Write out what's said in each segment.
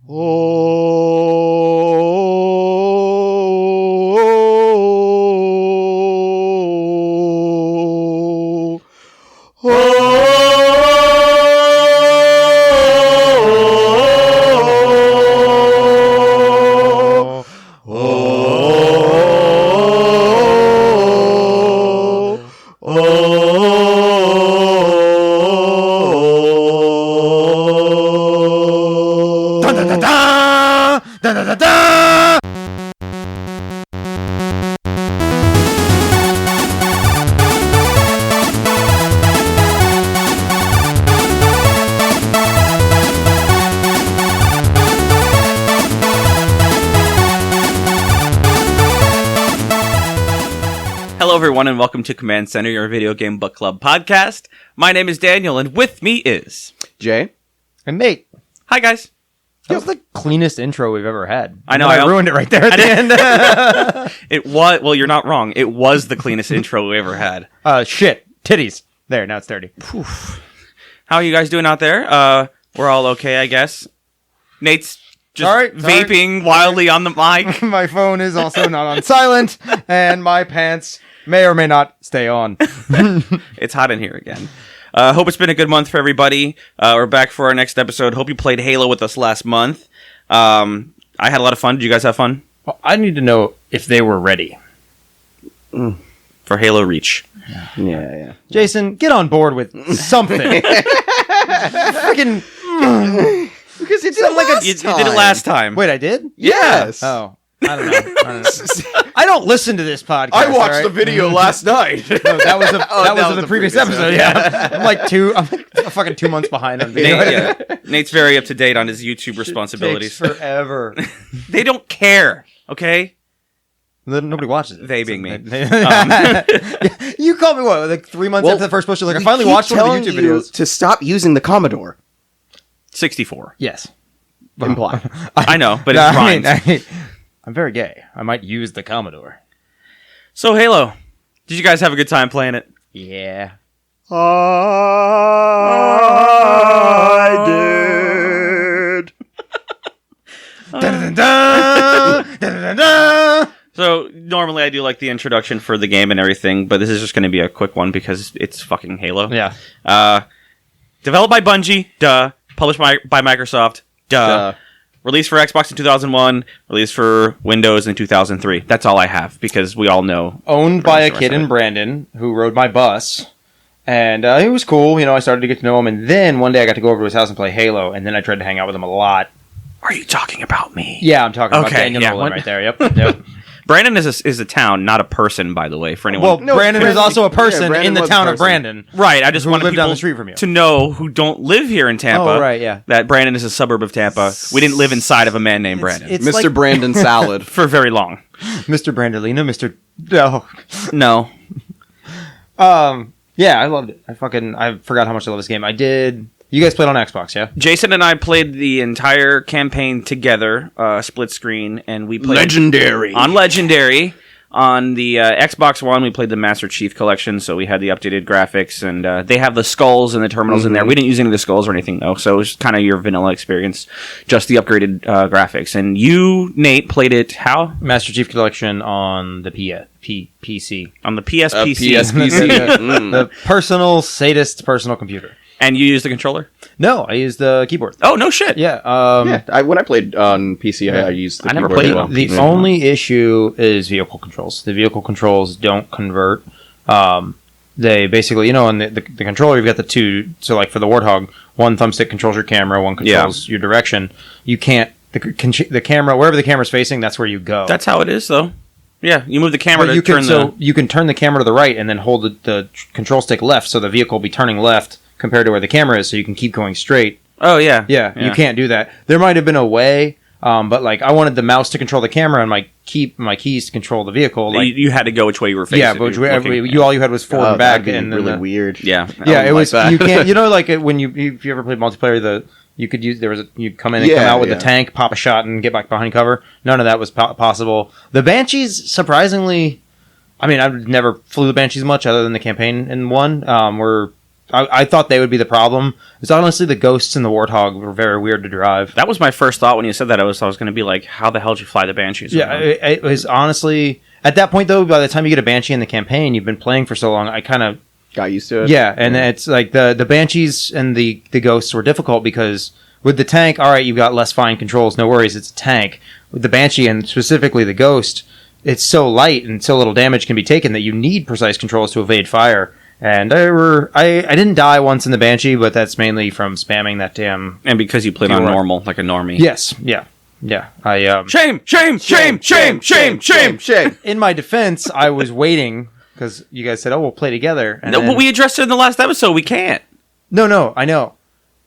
Hello everyone and welcome to Command Center, your video game book club podcast. My name is Daniel and with me is... Jay. And Nate. Hi guys. That was the cleanest intro we've ever had. I know. I ruined it right there at the end. It was, well, you're not wrong. It was the cleanest intro we ever had. Shit. Titties. There, now it's dirty. How are you guys doing out there? We're all okay, I guess. Nate's just vaping wildly on the mic. My phone is also not on silent, and my pants may or may not stay on. It's hot in here again. Hope it's been a good month for everybody. We're back for our next episode. Hope you played Halo with us last month. I had a lot of fun. Did you guys have fun? Well, I need to know if they were ready. For Halo Reach. Yeah. Jason, get on board with something. Freaking... Because you did it last time. You did it last time. Wait, I did? Yes. Oh. I don't know. I don't listen to this podcast. I watched the video last night. No, that was in the previous episode. Yeah, I'm like fucking 2 months behind on video. Nate's very up to date on his YouTube responsibilities. Takes forever. They don't care. Okay. Nobody watches it. They being me. You called me what? Like 3 months after the first post. You're like, I finally watched one of the YouTube videos. To stop using the Commodore. 64. Yes. Imply. I know, but it's rhymes. I'm very gay. I might use the Commodore. So, Halo. Did you guys have a good time playing it? Yeah. I did. So, normally I do like the introduction for the game and everything, but this is just going to be a quick one because it's fucking Halo. Yeah. Developed by Bungie, duh. Published by Microsoft, duh. Released for Xbox in 2001, released for Windows in 2003. That's all I have, because we all know. Owned by a kid in Brandon, who rode my bus, and it was cool. You know, I started to get to know him, and then one day I got to go over to his house and play Halo, and then I tried to hang out with him a lot. Are you talking about me? Yeah, I'm talking about Daniel Nolan right there. Yep. Brandon is a town, not a person, by the way, for anyone. Well, Brandon is also a person in the town of Brandon. Right, I just want people down the street from you to know who don't live here in Tampa. Oh, right, yeah. That Brandon is a suburb of Tampa. We didn't live inside of a man named Brandon. It's Mr. like Brandon Salad. For very long. Mr. Brandolina, Mr. Oh. No. Yeah, I loved it. I forgot how much I love this game. I did... You guys played on Xbox, yeah? Jason and I played the entire campaign together, split screen, and we played... Legendary. On Legendary. On the Xbox One, we played the Master Chief Collection, so we had the updated graphics, and they have the skulls and the terminals in there. We didn't use any of the skulls or anything, though, so it was kind of your vanilla experience, just the upgraded graphics. And you, Nate, played it how? Master Chief Collection on the PC. On the PSPC. PSPC. The personal computer. And you used the controller? No, I used the keyboard. Oh, no shit. Yeah. When I played on PC, I used the I never keyboard played as well. The only issue is vehicle controls. The vehicle controls don't convert. They basically, on the controller, you've got the two. So, like for the Warthog, one thumbstick controls your camera, one controls your direction. You can't, the camera, wherever the camera's facing, that's where you go. That's how it is, though. Yeah, you move the camera you can turn the camera to the right and then hold the control stick left, so the vehicle will be turning left compared to where the camera is, so you can keep going straight. Oh, yeah. Yeah, you can't do that. There might have been a way, but like I wanted the mouse to control the camera and my keys to control the vehicle. Like you had to go which way you were facing. Yeah, but all you had was forward and back, and really weird. Yeah, it was. Like you can't. Like when if you ever played multiplayer, you could use you'd come in and come out with the tank, pop a shot, and get back behind cover. None of that was possible. The Banshees, surprisingly, I mean, I never flew the Banshees much other than the campaign in one. Were I thought they would be the problem. It's honestly the ghosts and the warthog were very weird to drive. That was my first thought when you said that. I was going to be like, how the hell did you fly the Banshees? Yeah, it was honestly at that point though. By the time you get a Banshee in the campaign, you've been playing for so long. I kind of got used to it. Yeah, and it's like the Banshees and the ghosts were difficult because with the tank, all right, you've got less fine controls. No worries, it's a tank. With the Banshee and specifically the ghost, it's so light and so little damage can be taken that you need precise controls to evade fire. And I didn't die once in the Banshee, but that's mainly from spamming that damn... And because you played on normal, like a normie. Yes, yeah. Shame! In my defense, I was waiting, because you guys said, we'll play together. And no, but we addressed it in the last episode. We can't. No, I know.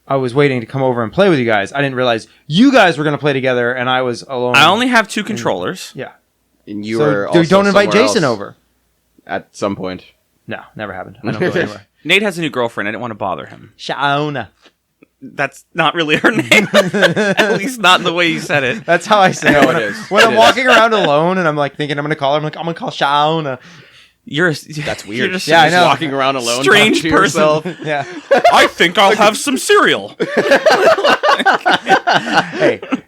I was waiting to come over and play with you guys. I didn't realize you guys were going to play together, and I was alone. I only have 2 controllers. Yeah. And you were also don't invite somewhere Jason else over. at some point. No, never happened. I don't go anywhere. Nate has a new girlfriend. I didn't want to bother him. Shauna. That's not really her name. At least not the way you said it. That's how I say it. No, it is. When I'm walking around alone and I'm like thinking I'm going to call her, I'm like, I'm going to call Shauna. That's weird. You're just Yeah, I know. Walking around alone. Strange talking to yourself. person. Yeah. I think I'll have some cereal.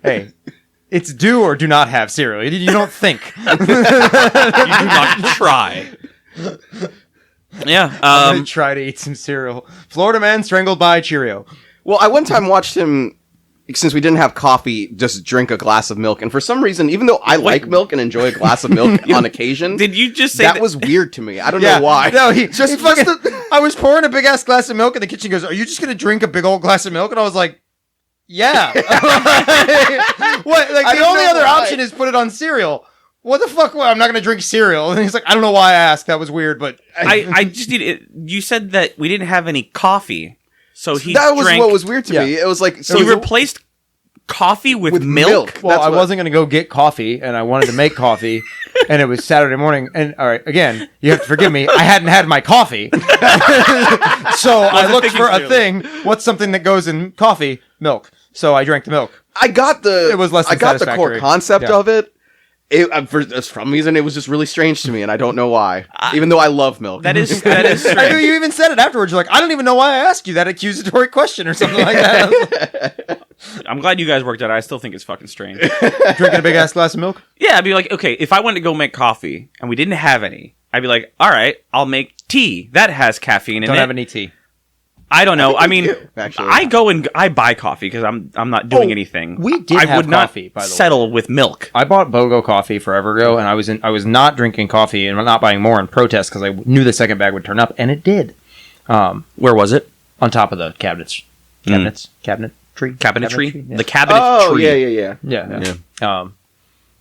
Hey. It's do or do not have cereal. You don't think. You do not try. Yeah. I'm going to try to eat some cereal. Florida man strangled by Cheerio. Well, I one time watched him, since we didn't have coffee, just drink a glass of milk. And for some reason, even though I like milk and enjoy a glass of milk on occasion, Did you just say that was weird to me. I don't know why. No, I was pouring a big ass glass of milk in the kitchen. He goes, "Are you just going to drink a big old glass of milk?" And I was like, "Yeah." What? Like the only other option is put it on cereal. What the fuck? Well, I'm not going to drink cereal. And he's like, "I don't know why I asked. That was weird." But I just need it. You said that we didn't have any coffee, so he That was drank. what was weird to me. It was like So you replaced coffee with milk? Well, That's I what- wasn't going to go get coffee, and I wanted to make coffee, and it was Saturday morning. And all right, again, you have to forgive me. I hadn't had my coffee, so I looked thinking for a clearly. thing. What's something that goes in coffee? Milk. So I drank the milk. I got the. It was less than I got the core satisfactory. concept Yeah. of it. For some reason, it was just really strange to me, and I don't know why. Even though I love milk. That is I knew strange. you even said it afterwards. You're like, I don't even know why I asked you that accusatory question or something like that. I'm glad you guys worked out. I still think it's fucking strange. Drinking a big ass glass of milk. Yeah, I'd be like, okay, if I went to go make coffee and we didn't have any, I'd be like, all right, I'll make tea that has caffeine in Don't it. have any tea. I don't know. I mean, do, actually. I go and I buy coffee because I'm not doing anything. we did I have would not coffee, by the way. settle with milk. I bought BOGO coffee forever ago, and I was not drinking coffee and not buying more in protest because I knew the second bag would turn up, and it did. Where was it? On top of the cabinetry. Cabinetry? Yeah. The cabinet Oh, tree. yeah.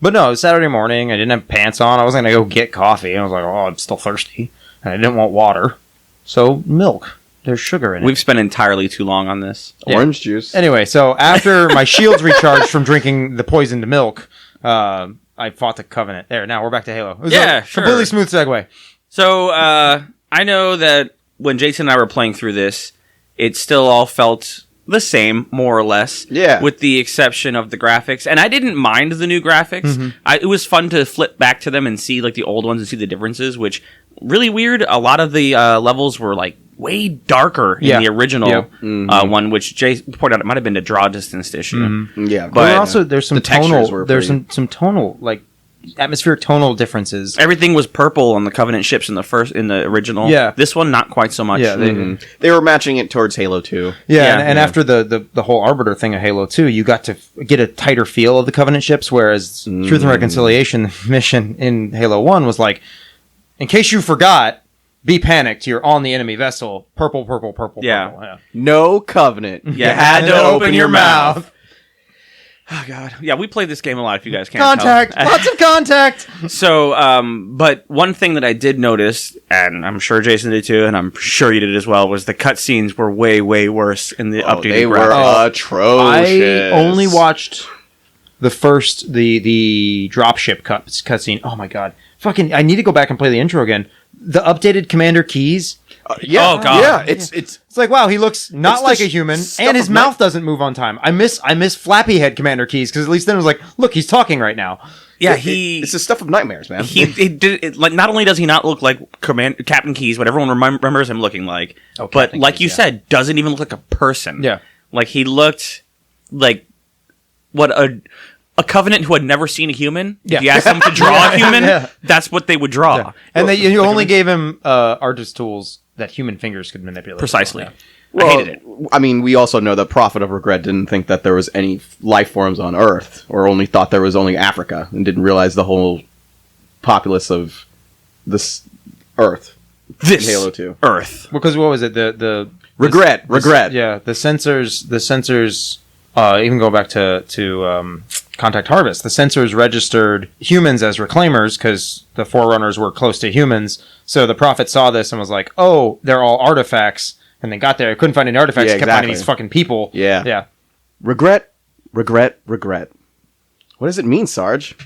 But no, it was Saturday morning. I didn't have pants on. I wasn't going to go get coffee. I was like, I'm still thirsty. And I didn't want water. So, milk. There's sugar in it. We've spent entirely too long on this. Orange juice. Anyway, so after my shields recharged from drinking the poisoned milk, I fought the Covenant. There, now we're back to Halo. It was Yeah, a sure. completely smooth segue. So, I know that when Jason and I were playing through this, it still all felt the same, more or less. Yeah. With the exception of the graphics. And I didn't mind the new graphics. Mm-hmm. It was fun to flip back to them and see like the old ones and see the differences, which really weird. A lot of the levels were like way darker in the original one, which Jay pointed out it might have been a draw distance issue. Yeah. But also, there's some the textures tonal, were there's pretty- some tonal, like, atmospheric tonal differences. Everything was purple on the Covenant ships in the original. Yeah. This one, not quite so much. Yeah, They were matching it towards Halo 2. Yeah, and after the whole Arbiter thing of Halo 2, you got to get a tighter feel of the Covenant ships, whereas Truth and Reconciliation, the mission in Halo 1 was like, in case you forgot, be panicked, you're on the enemy vessel, purple, Yeah. purple. No Covenant. You had to And open your mouth. Oh, God. Yeah, we played this game a lot, if you guys can't Contact! tell. Lots of contact! So, but one thing that I did notice, and I'm sure Jason did too, and I'm sure you did as well, was the cutscenes were way, way worse in the updated They were graphics. atrocious. I only watched the first, the dropship cutscene. Oh my god. Fucking, I need to go back and play the intro again. The updated commander keys. Yeah. Oh, God. Yeah. It's It's like, wow, he looks not It's like the a human, stuff and his of mouth doesn't move on time. I miss flappy head commander keys, because at least then it was like, look, he's talking right now. Yeah, it's the stuff of nightmares, man. Like, not only does he not look like Captain Keyes, what everyone remembers him looking like, but Captain like Keyes, you said, doesn't even look like a person. Yeah. Like, he looked like what a Covenant who had never seen a human. Yeah. If you asked them to draw a human, that's what they would draw. Yeah. And you only gave him artist tools that human fingers could manipulate. Precisely. Yeah. Well, I hated it. I mean, we also know that Prophet of Regret didn't think that there was any life forms on Earth, or only thought there was only Africa, and didn't realize the whole populace of this Earth. This in Halo 2. Earth. Because what was it? The Regret. Yeah, the sensors. Even go back to Contact Harvest. The sensors registered humans as reclaimers because the Forerunners were close to humans. So the Prophet saw this and was like, "Oh, they're all artifacts." And they got there, couldn't find any artifacts. Kept finding these fucking people. Yeah. Regret. What does it mean, Sarge?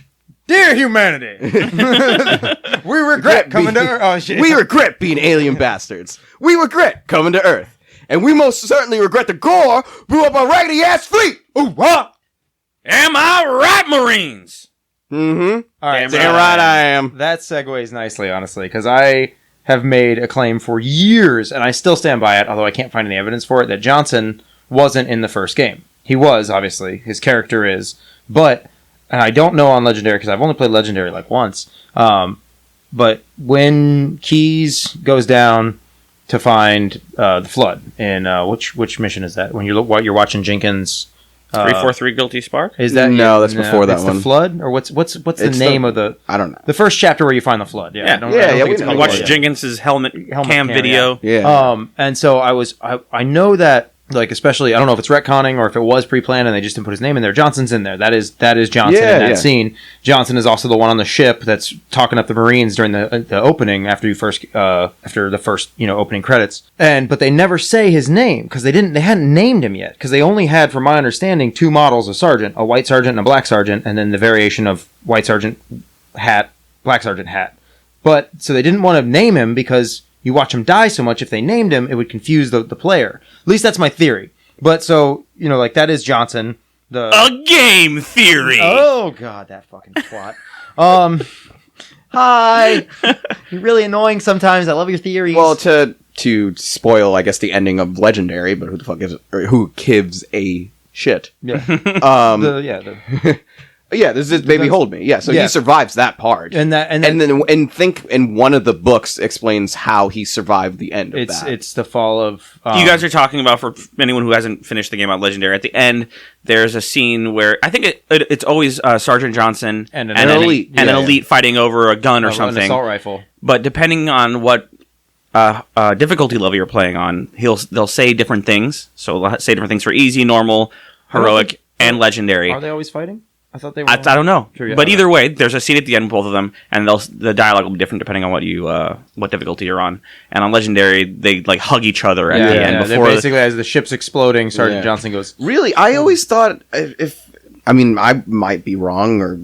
Dear humanity, we regret coming to Earth. Oh shit. We regret being alien bastards. We regret coming to Earth. And we most certainly regret the gore blew up our raggedy ass fleet. Ooh, huh? Am I right, Marines? Mm-hmm. All right, Damn right I am. That segues nicely, honestly, because I have made a claim for years, and I still stand by it, although I can't find any evidence for it, that Johnson wasn't in the first game. He was, obviously. His character is. But, and I don't know on Legendary, because I've only played Legendary like once, but when Keyes goes down to find the Flood, in which mission is that? When you're watching Jenkins... 343 Guilty Spark? Is that that's before that one. The Flood, or what's the name of the? I don't know. The first chapter where you find the Flood. Yeah, I watched Jenkins's helmet cam video. Yeah. And so I know that, like, especially, I don't know if it's retconning or if it was pre-planned and they just didn't put his name in there. Johnson's in there. That is Johnson in that scene. Johnson is also the one on the ship that's talking up the Marines during the opening after the first opening credits. But they never say his name because they hadn't named him yet, because they only had, from my understanding, 2 models of sergeant, a white sergeant and a black sergeant, and then the variation of white sergeant hat, black sergeant hat. But so they didn't want to name him because you watch him die so much, if they named him, it would confuse the player. At least that's my theory. But so, like, that is Johnson. A game theory! Oh, God, that fucking twat. Hi! You're really annoying sometimes. I love your theories. Well, to spoil, I guess, the ending of Legendary, but who the fuck who gives a shit? Yeah. Yeah, this is Baby Hold Me. Yeah, so he survives that part, and one of the books explains how he survived the end of that. It's the fall of. You guys are talking about, for anyone who hasn't finished the game on Legendary, at the end there's a scene where I think it's always Sergeant Johnson and an elite, an elite fighting over a gun or something, an assault rifle. But depending on what difficulty level you're playing on, they'll say different things. So they'll say different things for easy, normal, heroic, and legendary. Are they always fighting? I thought they were. I don't know. Sure, yeah, but either way, there's a scene at the end of both of them, and the dialogue will be different depending on what difficulty you're on. And on Legendary, they like hug each other at the end. Before basically, as the ship's exploding, Sergeant Johnson goes, "Really? I always thought I might be wrong, or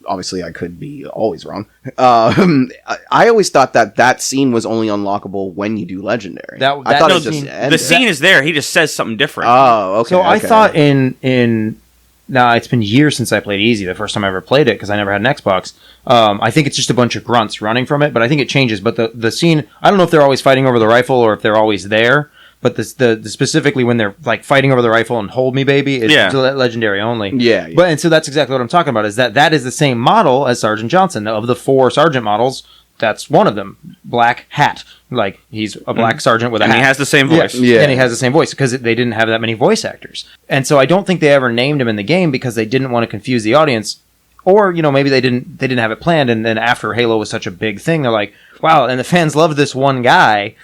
obviously I could be always wrong. I always thought that scene was only unlockable when you do Legendary. I thought the scene is there. He just says something different. Oh, okay. So I thought in now, it's been years since I played Easy, the first time I ever played it, because I never had an Xbox. I think it's just a bunch of grunts running from it, but I think it changes. But the scene, I don't know if they're always fighting over the rifle or if they're always there, but the specifically when they're like fighting over the rifle and Hold Me Baby, it's Legendary only. Yeah. But and so that's exactly what I'm talking about, is that is the same model as Sergeant Johnson. Of the 4 Sergeant models, that's one of them. Black hat. Like, he's a black sergeant with a hat. And he has the same voice. Yeah. And he has the same voice, because they didn't have that many voice actors. And so I don't think they ever named him in the game because they didn't want to confuse the audience. Or, maybe they didn't have it planned, and then after Halo was such a big thing, they're like, wow, and the fans love this one guy.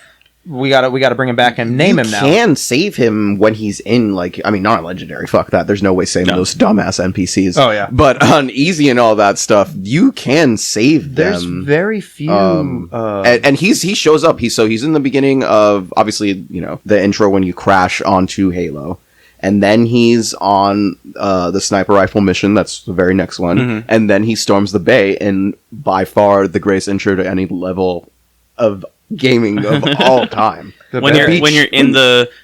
We gotta bring him back and name him now. You can save him when he's in, not Legendary. Fuck that. There's no way saving those dumbass NPCs. Oh, yeah. But on Easy and all that stuff, you can save them. There's very few. And he shows up. He's in the beginning of, obviously, the intro when you crash onto Halo. And then he's on the sniper rifle mission. That's the very next one. Mm-hmm. And then he storms the bay, and by far the greatest intro to any level of gaming of all time. When you're in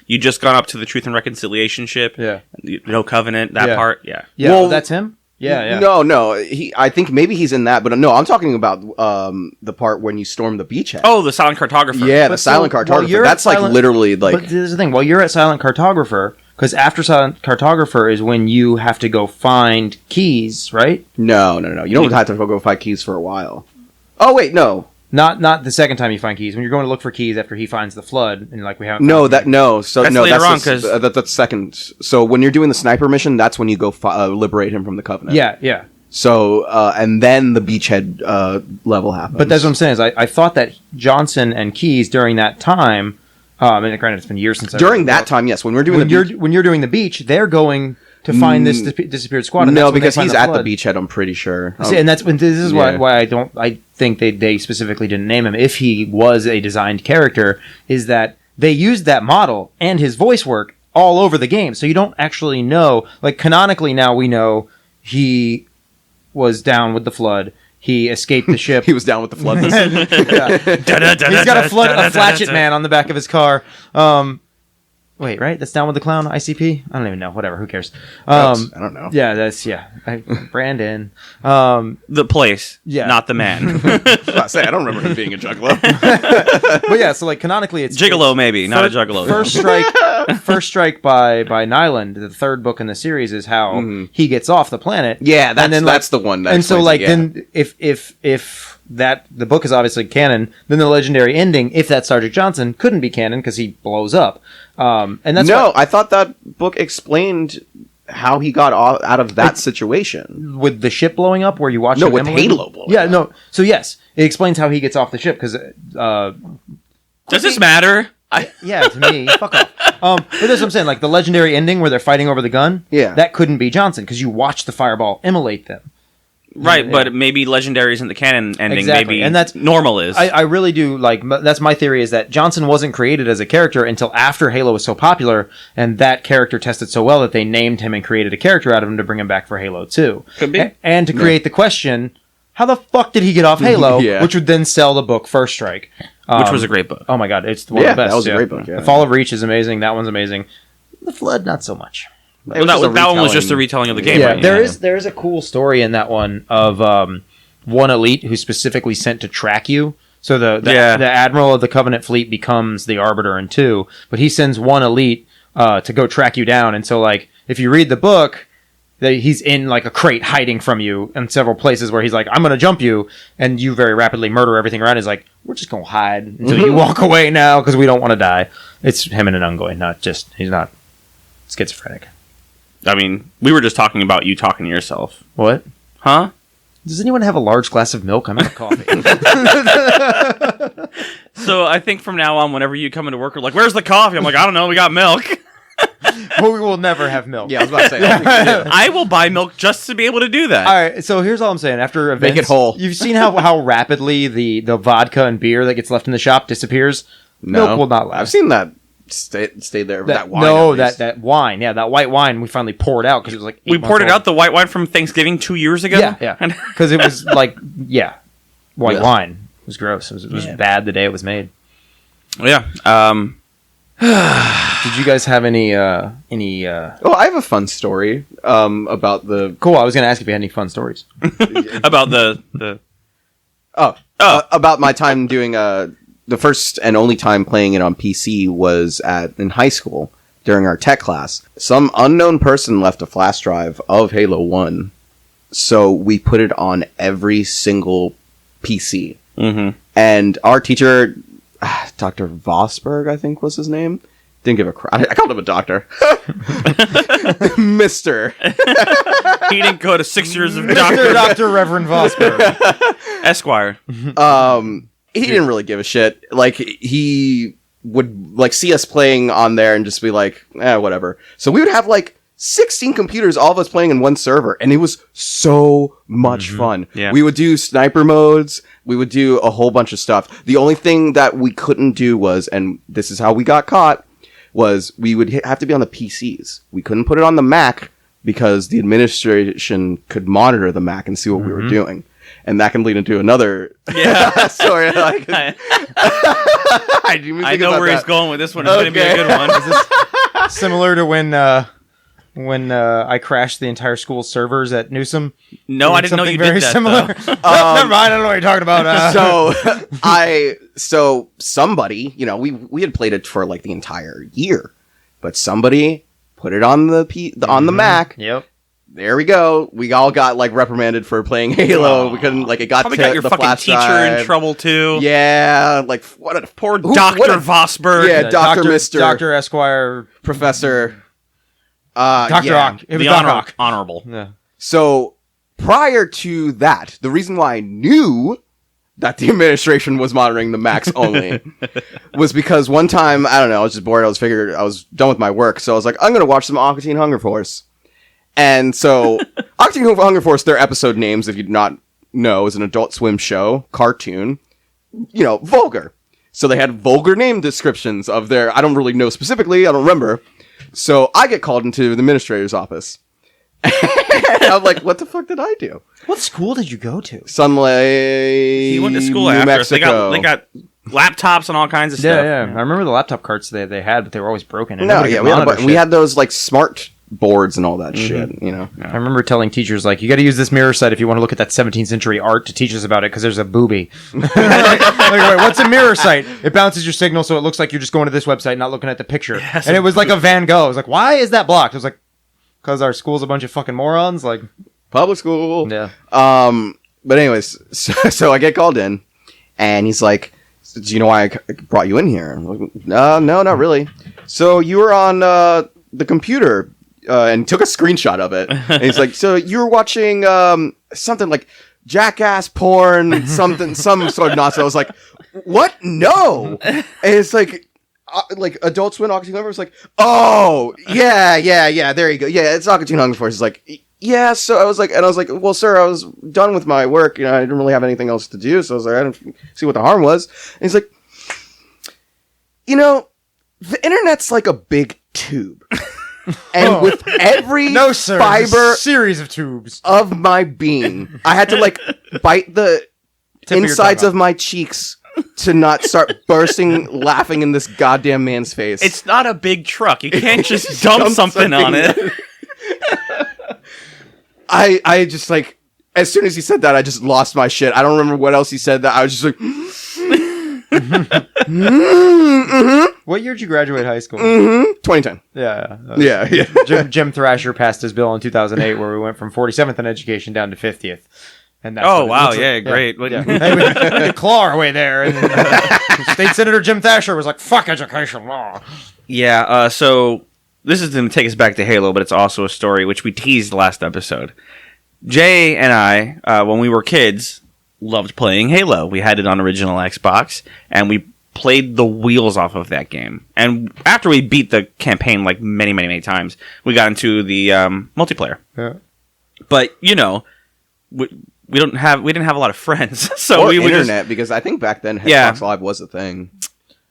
you just gone up to the Truth and Reconciliation ship. Yeah. No Covenant, that part. Yeah. Yeah, well, that's him? Yeah. No. I think maybe he's in that, but no, I'm talking about the part when you storm the beachhead. Oh, the silent cartographer. Yeah, the silent cartographer. That's literally like. But there's the thing. While you're at silent cartographer, because after silent cartographer is when you have to go find keys, right? No. You don't have to go find keys for a while. Oh wait, no. Not the second time you find keys. When you're going to look for keys after he finds the flood, and like we haven't. So that's later on, because that's second. So when you're doing the sniper mission, that's when you go liberate him from the Covenant. Yeah. So and then the beachhead level happens. But that's what I'm saying is I thought that Johnson and Keyes during that time. And granted, it's been years since. During that time, yes. When we're doing when you're doing the beach, they're going to find this disappeared squad. No, because he's at the beachhead. I'm pretty sure. See, and this is why I think they specifically didn't name him. If he was a designed character, is that they used that model and his voice work all over the game, so you don't actually know. Like canonically, now we know he was down with the flood. He escaped the ship. He was down with the flood. He's got a flatchet man on the back of his car. Wait, right? That's Down with the Clown, ICP? I don't even know. Whatever. Who cares? I don't know. Yeah, Brandon. The place, yeah. not the man. I don't remember him being a juggalo. But yeah, so like canonically it's... Gigolo, maybe, not a juggalo. First Strike by Nyland, the third book in the series, is how he gets off the planet. Yeah, that's the one. And so like then if that the book is obviously canon, then the legendary ending, if that's Sergeant Johnson, couldn't be canon because he blows up. And that's I thought that book explained how he got out of that situation with the ship blowing up, where you watch with Halo blowing up. No. So yes, it explains how he gets off the ship because. Does this matter? Yeah, to me, fuck off. But that's what I'm saying. Like the legendary ending where they're fighting over the gun. Yeah, that couldn't be Johnson because you watch the fireball immolate them. Right, but maybe Legendary isn't the canon ending. Exactly. Maybe and that's normal is. I really do like. That's my theory, is that Johnson wasn't created as a character until after Halo was so popular, and that character tested so well that they named him and created a character out of him to bring him back for Halo 2. Could be. And to create the question, how the fuck did he get off Halo? Yeah. Which would then sell the book First Strike. Which was a great book. Oh my god, it's one of the best. That was a great book. Yeah. The Fall of Reach is amazing. That one's amazing. The Flood, not so much. Well, that one was just a retelling of the game. Yeah, right? there is a cool story in that one of one elite who's specifically sent to track you. So the admiral of the Covenant fleet becomes the Arbiter in 2, but he sends one elite to go track you down. And so, like, if you read the book, he's in like a crate hiding from you in several places where he's like, "I'm going to jump you," and you very rapidly murder everything around. He's like, "We're just going to hide until you walk away now because we don't want to die." It's him and an Ungoy, he's not schizophrenic. I mean, we were just talking about you talking to yourself. What? Huh? Does anyone have a large glass of milk? I'm out of coffee. So I think from now on, whenever you come into work, we're like, "Where's the coffee?" I'm like, "I don't know. We got milk." Well, we will never have milk. Yeah, I was about to say. I will buy milk just to be able to do that. All right, so here's all I'm saying. After events, make it whole. You've seen how rapidly the vodka and beer that gets left in the shop disappears? No. Milk will not last. I've seen that stay there. That wine. No, that wine. Yeah, that white wine we finally poured out because it was like 8 we poured months it out, the white wine from Thanksgiving 2 years ago? Yeah. Because it was like, white wine. It was gross. It was bad the day it was made. Yeah. Did you guys have any Oh, I have a fun story about the... Cool, I was going to ask if you had any fun stories. About the... about my time doing... the first and only time playing it on PC was in high school during our tech class. Some unknown person left a flash drive of Halo 1, so we put it on every single PC. Mm-hmm. And our teacher, Dr. Vosberg, I think was his name, didn't give a crap. I called him a doctor. Mister. He didn't go to 6 years of Dr. Reverend Vosberg. Esquire. He didn't really give a shit. Like, he would, like, see us playing on there and just be like, whatever. So we would have, like, 16 computers, all of us playing in one server, and it was so much fun. Yeah. We would do sniper modes. We would do a whole bunch of stuff. The only thing that we couldn't do was, and this is how we got caught, was we would have to be on the PCs. We couldn't put it on the Mac because the administration could monitor the Mac and see what we were doing. And that can lead into another story. Like, I know where he's going with this one. It's going to be a good one. Is this similar to when when I crashed the entire school's servers at Newsom? No, I didn't know you very did that. similar. Never mind. I don't know what you're talking about. So somebody, we had played it for like the entire year, but somebody put it on the Mac. Yep. There we go. We all got like reprimanded for playing Halo. We couldn't it got Probably to got your the fucking flash teacher drive. in trouble too. Yeah, like what a Poor what Dr. a- Vosberg. Yeah, Dr. Mister. Dr. Esquire. Professor. Dr. Yeah. Rock. It was The Dr. Rock. honorable. Yeah. So prior to that, the reason why I knew that the administration was monitoring the Macs only was because one time, I don't know, I was just bored. I was done with my work. So I was like, I'm going to watch some Aqua Teen Hunger Force. And so Aqua Teen Hunger Force, their episode names, if you do not know, is an Adult Swim show, cartoon, vulgar. So they had vulgar name descriptions of I don't really know specifically, I don't remember. So I get called into the administrator's office. And I'm like, what the fuck did I do? What school did you go to? Sunlay. He went to school New after us. Mexico. They got laptops and all kinds of stuff. Yeah. I remember the laptop carts they had, but they were always broken. And No, nobody yeah, could we monitor shit. had those like smart boards and all that shit, I remember telling teachers, like, you got to use this mirror site if you want to look at that 17th century art to teach us about it, because there's a booby. Like, wait, what's a mirror site? It bounces your signal so it looks like you're just going to this website, not looking at the picture. Yes. And it was like a Van Gogh. I was like, why is that blocked? I was like, because our school's a bunch of fucking morons. Like, Public school. yeah. But anyways, so I get called in, and he's like, do you know why I brought you in here? I'm like, no, not really. So you were on the computer, and took a screenshot of it. And he's like, so you were watching something like jackass porn, some sort of nonsense. I was like, what? No. And it's like Adult Swim, Aqua Teen Hunger Force. Like, oh, yeah, there you go. Yeah, it's Aqua Teen Hunger Force. It's like, yeah. So I was like, well, sir, I was done with my work. I didn't really have anything else to do. So I was like, I didn't see what the harm was. And he's like, the internet's like a big tube. And with every fiber series of tubes of my being, I had to like bite the insides of my cheeks to not start bursting laughing in this goddamn man's face. It's not a big truck. You can't just dump something on it. I just like, as soon as he said that, I just lost my shit. I don't remember what else he said. That I was just like, What year did you graduate high school? 2010. Yeah. Jim Thrasher passed his bill in 2008 where we went from 47th in education down to 50th. And that's Oh, what it wow. looks like. Yeah, great. Yeah. Hey, we could claw our way there. And State Senator Jim Thrasher was like, fuck education law. Yeah, so this is going to take us back to Halo, but it's also a story which we teased last episode. Jay and I, when we were kids, loved playing Halo. We had it on original Xbox, and we played the wheels off of that game. And after we beat the campaign like many, many, many times, we got into the multiplayer. Yeah. But, we didn't have a lot of friends. So Or we would internet, because I think back then Xbox Yeah. Live was a thing.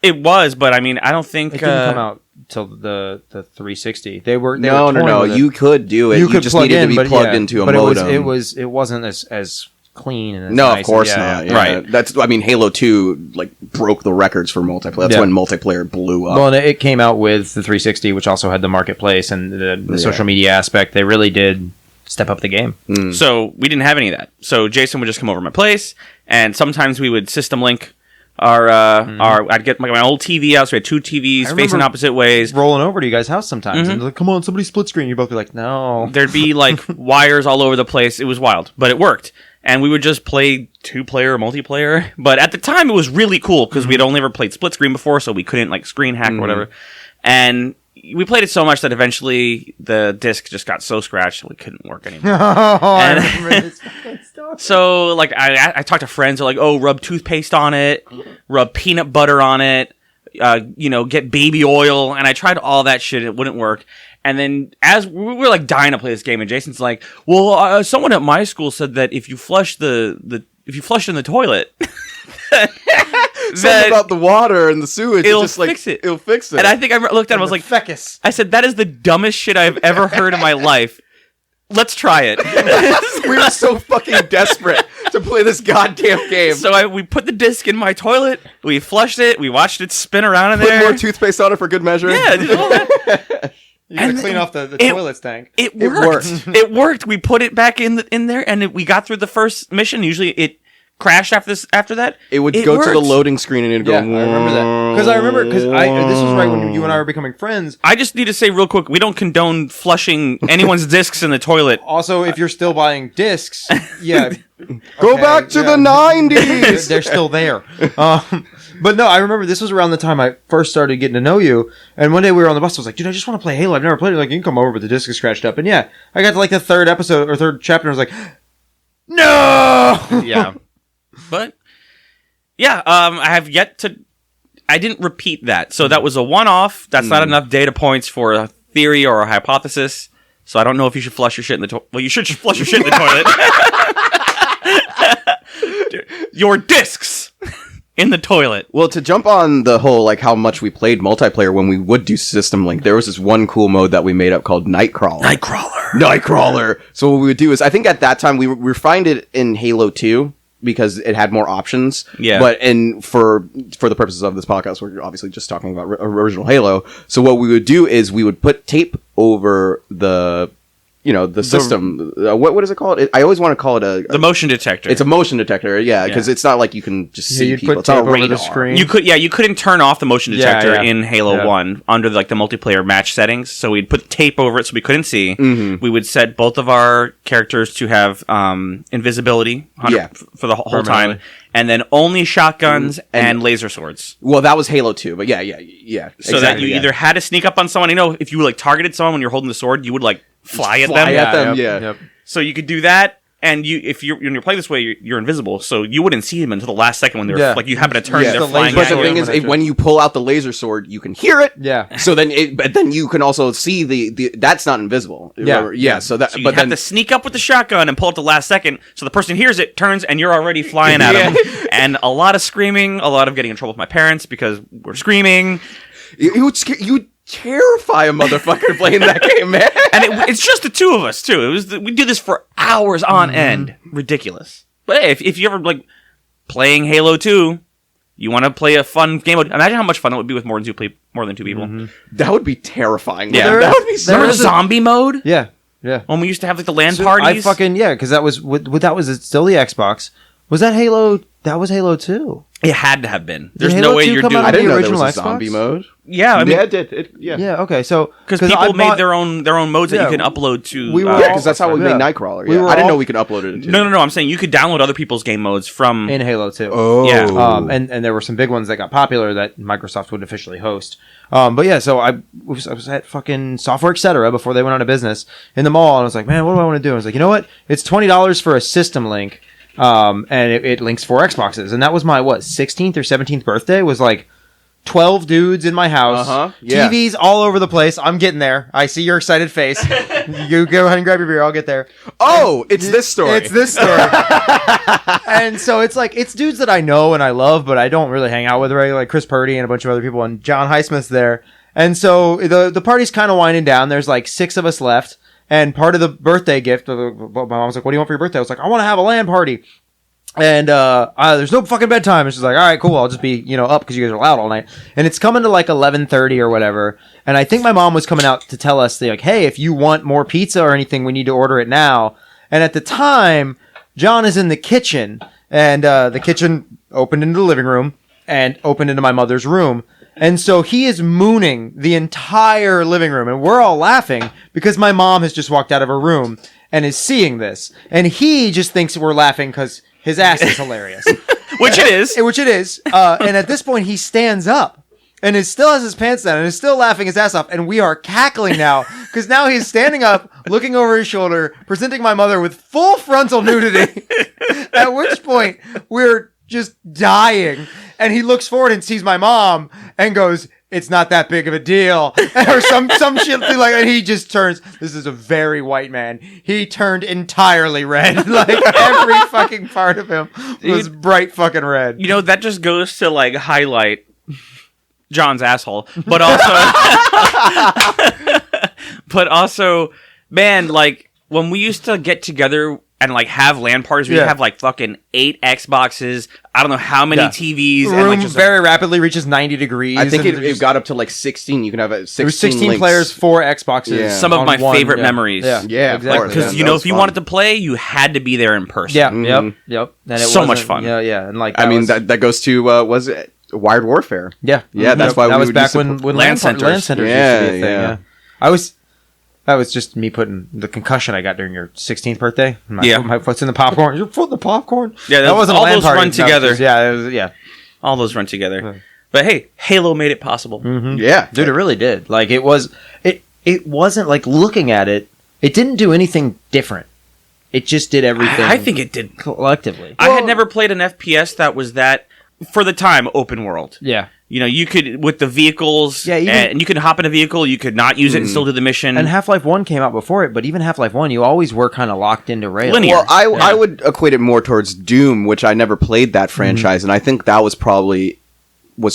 It was, but I mean, I don't think It didn't come out till the 360. They were No. toying with it. You could do it. You could just plug needed in, to be but plugged yeah. into a but modem. It wasn't as clean and as No, nice. of course Yeah, not. yeah. Yeah. Right. That's. I mean, Halo 2 broke the records for multiplayer. That's Yeah. when multiplayer blew up. Well, and it came out with the 360, which also had the marketplace and the social media aspect. They really did step up the game. So we didn't have any of that. So Jason would just come over to my place, and sometimes we would system link our I'd get my old TV out, so we had two TVs I facing remember opposite ways. Rolling over to you guys' house sometimes. And they're like, come on, somebody split screen. You'd both be like, no. There'd be wires all over the place. It was wild, but it worked. And we would just play 2-player multiplayer. But at the time, it was really cool because we'd only ever played split screen before, so we couldn't screen hack or whatever. And we played it so much that eventually the disc just got so scratched that we couldn't work anymore. I remember this fucking stuff. So I talked to friends who are like, oh, rub toothpaste on it, rub peanut butter on it, get baby oil, and I tried all that shit. It wouldn't work. And then as we were dying to play this game, and Jason's like, well, someone at my school said that if you flush if you flush in the toilet, Something about the water and the sewage. it'll just, fix it. It'll fix it. And I think I looked at him, I was like, fecus. I said, that is the dumbest shit I've ever heard in my life. Let's try it. we were so fucking desperate to play this goddamn game. So we put the disc in my toilet, we flushed it, we watched it spin around in Put there. more toothpaste on it for good measure. Yeah, did all that. You gotta clean off the toilets tank. It worked. It worked. We put it back in there, and we got through the first mission. Usually, it crashed after that. It would go to the loading screen and it'd go. Yeah, I remember that because this was right when you and I were becoming friends. I just need to say real quick, we don't condone flushing anyone's discs in the toilet. Also, if you're still buying discs, yeah, go back to the 90s. They're still there. But no, I remember this was around the time I first started getting to know you. And one day we were on the bus. I was like, dude, I just want to play Halo. I've never played it. Like, you can come over, but the disc is scratched up. And yeah, I got to like the third episode or third chapter. And I was like, no. Yeah, but yeah, I have yet to. I didn't repeat that, so that was a one-off. That's not enough data points for a theory or a hypothesis. So I don't know if you should flush your shit in the toilet. Well, you should just flush your shit in the toilet. Your discs in the toilet. Well, to jump on the whole, like, how much we played multiplayer when we would do System Link, there was this one cool mode that we made up called Nightcrawler. Nightcrawler! So what we would do is, I think at that time, we refined it in Halo 2, because it had more options. Yeah. But for the purposes of this podcast, we're obviously just talking about original Halo. So what we would do is we would put tape over the system. What is it called? I always want to call it the motion detector. It's a motion detector, yeah, because it's not like you can just see people. It's on on a radar. The screen. You couldn't turn off the motion detector in Halo 1 under the multiplayer match settings. So we'd put tape over it so we couldn't see. Mm-hmm. We would set both of our characters to have invisibility for the whole time. And then only shotguns and laser swords. Well, that was Halo 2, but yeah. So that you either had to sneak up on someone. If you targeted someone when you're holding the sword, you would fly at them. Yep. So you could do that, and when you're playing this way, you're invisible, so you wouldn't see them until the last second when they're you happen to turn, and they're flying. But the thing is, when you pull out the laser sword, you can hear it. Yeah. So then you can also see the that's not invisible. Yeah. So that, so you have to sneak up with the shotgun and pull at the last second, so the person hears it, turns, and you're already flying at them. And a lot of screaming, a lot of getting in trouble with my parents because we're screaming. You terrify a motherfucker playing that game, man. And it's just the two of us too. We do this for hours on end. Ridiculous. But hey, if you ever playing Halo 2, you want to play a fun game. Imagine how much fun it would be with more than two people. Mm-hmm. That would be terrifying. Yeah, that would be so. Remember zombie mode? Yeah. When we used to have the LAN parties. Because that was still the Xbox. Was that Halo? That was Halo 2. It had to have been. There's Halo no way 2 you're come doing. out I didn't know there original was a Xbox? zombie mode. Yeah, it did. Yeah. Okay. So because people made their own modes that you can upload to. Because that's how we made Nightcrawler. Yeah. I didn't know we could upload it. No. I'm saying you could download other people's game modes from in Halo 2. Oh, yeah. And there were some big ones that got popular that Microsoft would officially host. But yeah, so I was at fucking Software Etc. before they went out of business in the mall, and I was like, man, what do I want to do? I was like, you know what? It's $20 for a system link. And it links 4 Xboxes, and that was my 16th or 17th birthday. Was 12 dudes in my house, yeah. TVs all over the place. I'm getting there. I see your excited face. You go ahead and grab your beer. I'll get there. Oh, it's this story. It's this story. And so it's dudes that I know and I love, but I don't really hang out with, right? Like Chris Purdy and a bunch of other people, and John Highsmith's there. And so the party's kind of winding down. There's 6 of us left. And part of the birthday gift, my mom was like, what do you want for your birthday? I was like, I want to have a LAN party. And there's no fucking bedtime. And she's like, all right, cool. I'll just be, up because you guys are loud all night. And it's coming to 11:30 or whatever. And I think my mom was coming out to tell us, hey, if you want more pizza or anything, we need to order it now. And at the time, John is in the kitchen. And the kitchen opened into the living room and opened into my mother's room. And so he is mooning the entire living room, and we're all laughing because my mom has just walked out of her room and is seeing this. And he just thinks we're laughing because his ass is hilarious. Which it is. Which it is. And at this point, he stands up and still has his pants down and is still laughing his ass off. And we are cackling now because now he's standing up, looking over his shoulder, presenting my mother with full frontal nudity. At which point, we're just dying. And he looks forward and sees my mom and goes, it's not that big of a deal. Or some shit like that. And he just turns, this is a very white man. He turned entirely red. Every fucking part of him was bright fucking red. That just goes to highlight John's asshole. But also, man, when we used to get together and like have LAN parties where you have like fucking 8 Xboxes, I don't know how many TVs, Room and like just very rapidly reaches 90 degrees. I think it got up to like 16. You can have 16. There was 16 links. players, 4 Xboxes. Yeah. some of my favorite memories. Yeah, exactly. Because if you wanted to play, you had to be there in person. Yeah, yep. And it So much fun. Yeah, and like that goes to was it Wired Warfare? Yeah, that's why that we was would back use when LAN centers. LAN centers Yeah, used to be a thing. yeah. That was just me putting the concussion I got during your 16th birthday. My foot's in the popcorn. Your foot in the popcorn. Yeah, that wasn't all a LAN those party. run together. All those run together. But hey, Halo made it possible. Yeah, dude, it really did. Like it wasn't like looking at it. It didn't do anything different. It just did everything. I think it did collectively. I had never played an FPS that was that, for the time, open world. Yeah. You know, you could, with the vehicles, and you could hop in a vehicle, you could not use it and still do the mission. And Half-Life 1 came out before it, but even Half-Life 1, you always were kind of locked into rails. Linear. Well, I would equate it more towards Doom, which I never played that franchise, and I think that was probably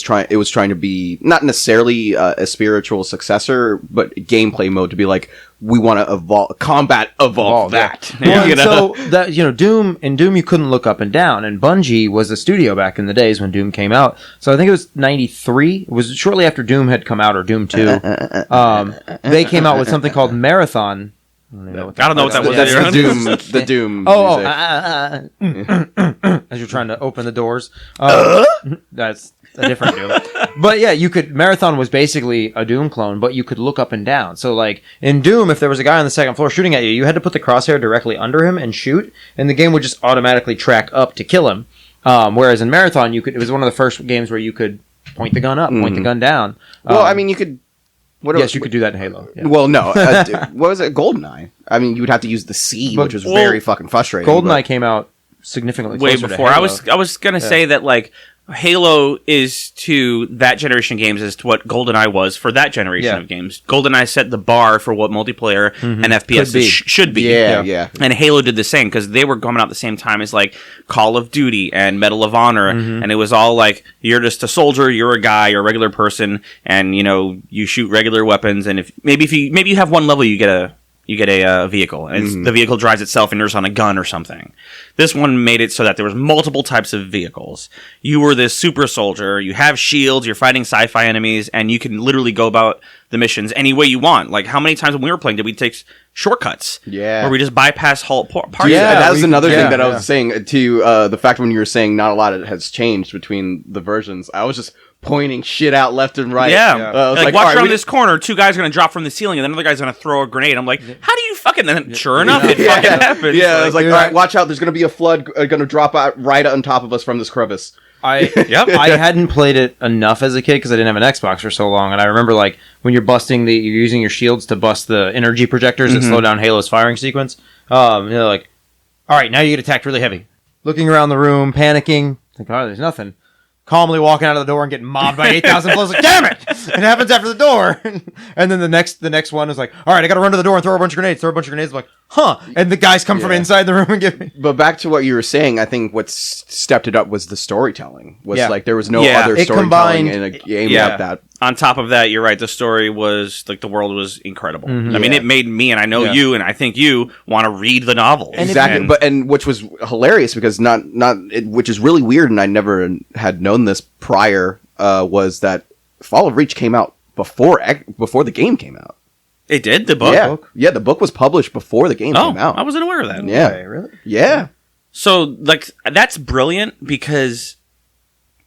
trying to be not necessarily a spiritual successor, but gameplay mode to be like, we want to evolve that. Well, so that Doom you couldn't look up and down, and Bungie was a studio back in the days when Doom came out. So I think it was 93. It was shortly after Doom had come out, or Doom 2. They came out with something called Marathon. I don't know what that was. That's the Doom. As you're trying to open the doors. That's a different Doom. But yeah, Marathon was basically a Doom clone, but you could look up and down. So like in Doom, if there was a guy on the second floor shooting at you, you had to put the crosshair directly under him and shoot, and the game would just automatically track up to kill him. Whereas in Marathon, it was one of the first games where you could point the gun up, point the gun down. Well, I mean, you could. You could do that in Halo. Yeah. Well, no. What was it? GoldenEye. I mean, you would have to use the C, which was very fucking frustrating. GoldenEye came out significantly way closer before. to Halo. I was gonna say that like Halo is to that generation of games as to what GoldenEye was for that generation of games. GoldenEye set the bar for what multiplayer and FPS should be. Yeah. And Halo did the same because they were coming out at the same time as like Call of Duty and Medal of Honor, and it was all like, you're just a soldier, you're a guy, you're a regular person, and you shoot regular weapons, and if you have one level, you get a vehicle, and the vehicle drives itself and you're just on a gun or something. This one made it so that there was multiple types of vehicles. You were this super soldier, you have shields, you're fighting sci-fi enemies, and you can literally go about the missions any way you want. Like, how many times when we were playing did we take shortcuts? Yeah. Where we just bypass parts. Yeah, that was another thing that I was saying to the fact when you were saying not a lot has changed between the versions. I was just pointing shit out left and right. Yeah. Like watch around this corner, 2 guys are going to drop from the ceiling, and then another guy's going to throw a grenade. I'm like, how do you fucking... And then, sure enough, it fucking happens. Yeah, I was like, all right, watch out, there's going to be a flood going to drop out right on top of us from this crevice. I hadn't played it enough as a kid because I didn't have an Xbox for so long, and I remember like when you're using your shields to bust the energy projectors that slow down Halo's firing sequence. You're like, all right, now you get attacked really heavy. Looking around the room, panicking, think, oh, there's nothing. Calmly walking out of the door and getting mobbed by 8,000 blows. Like, damn it! It happens after the door. And then the next one is like, all right, I got to run to the door and throw a bunch of grenades. I'm like, huh? And the guys come from inside the room and get me. But back to what you were saying, I think what stepped it up was the storytelling. Like there was no other storytelling in a game like that. On top of that, you're right. The story was like the world was incredible. I mean, it made me, and I know you, and I think you want to read the novel. Exactly, and which was hilarious because which is really weird, and I never had known this prior. Was that Fall of Reach came out before the game came out? It did? The book? Yeah, the book was published before the game came out. I wasn't aware of that. Yeah, okay, really? Yeah. So like that's brilliant because.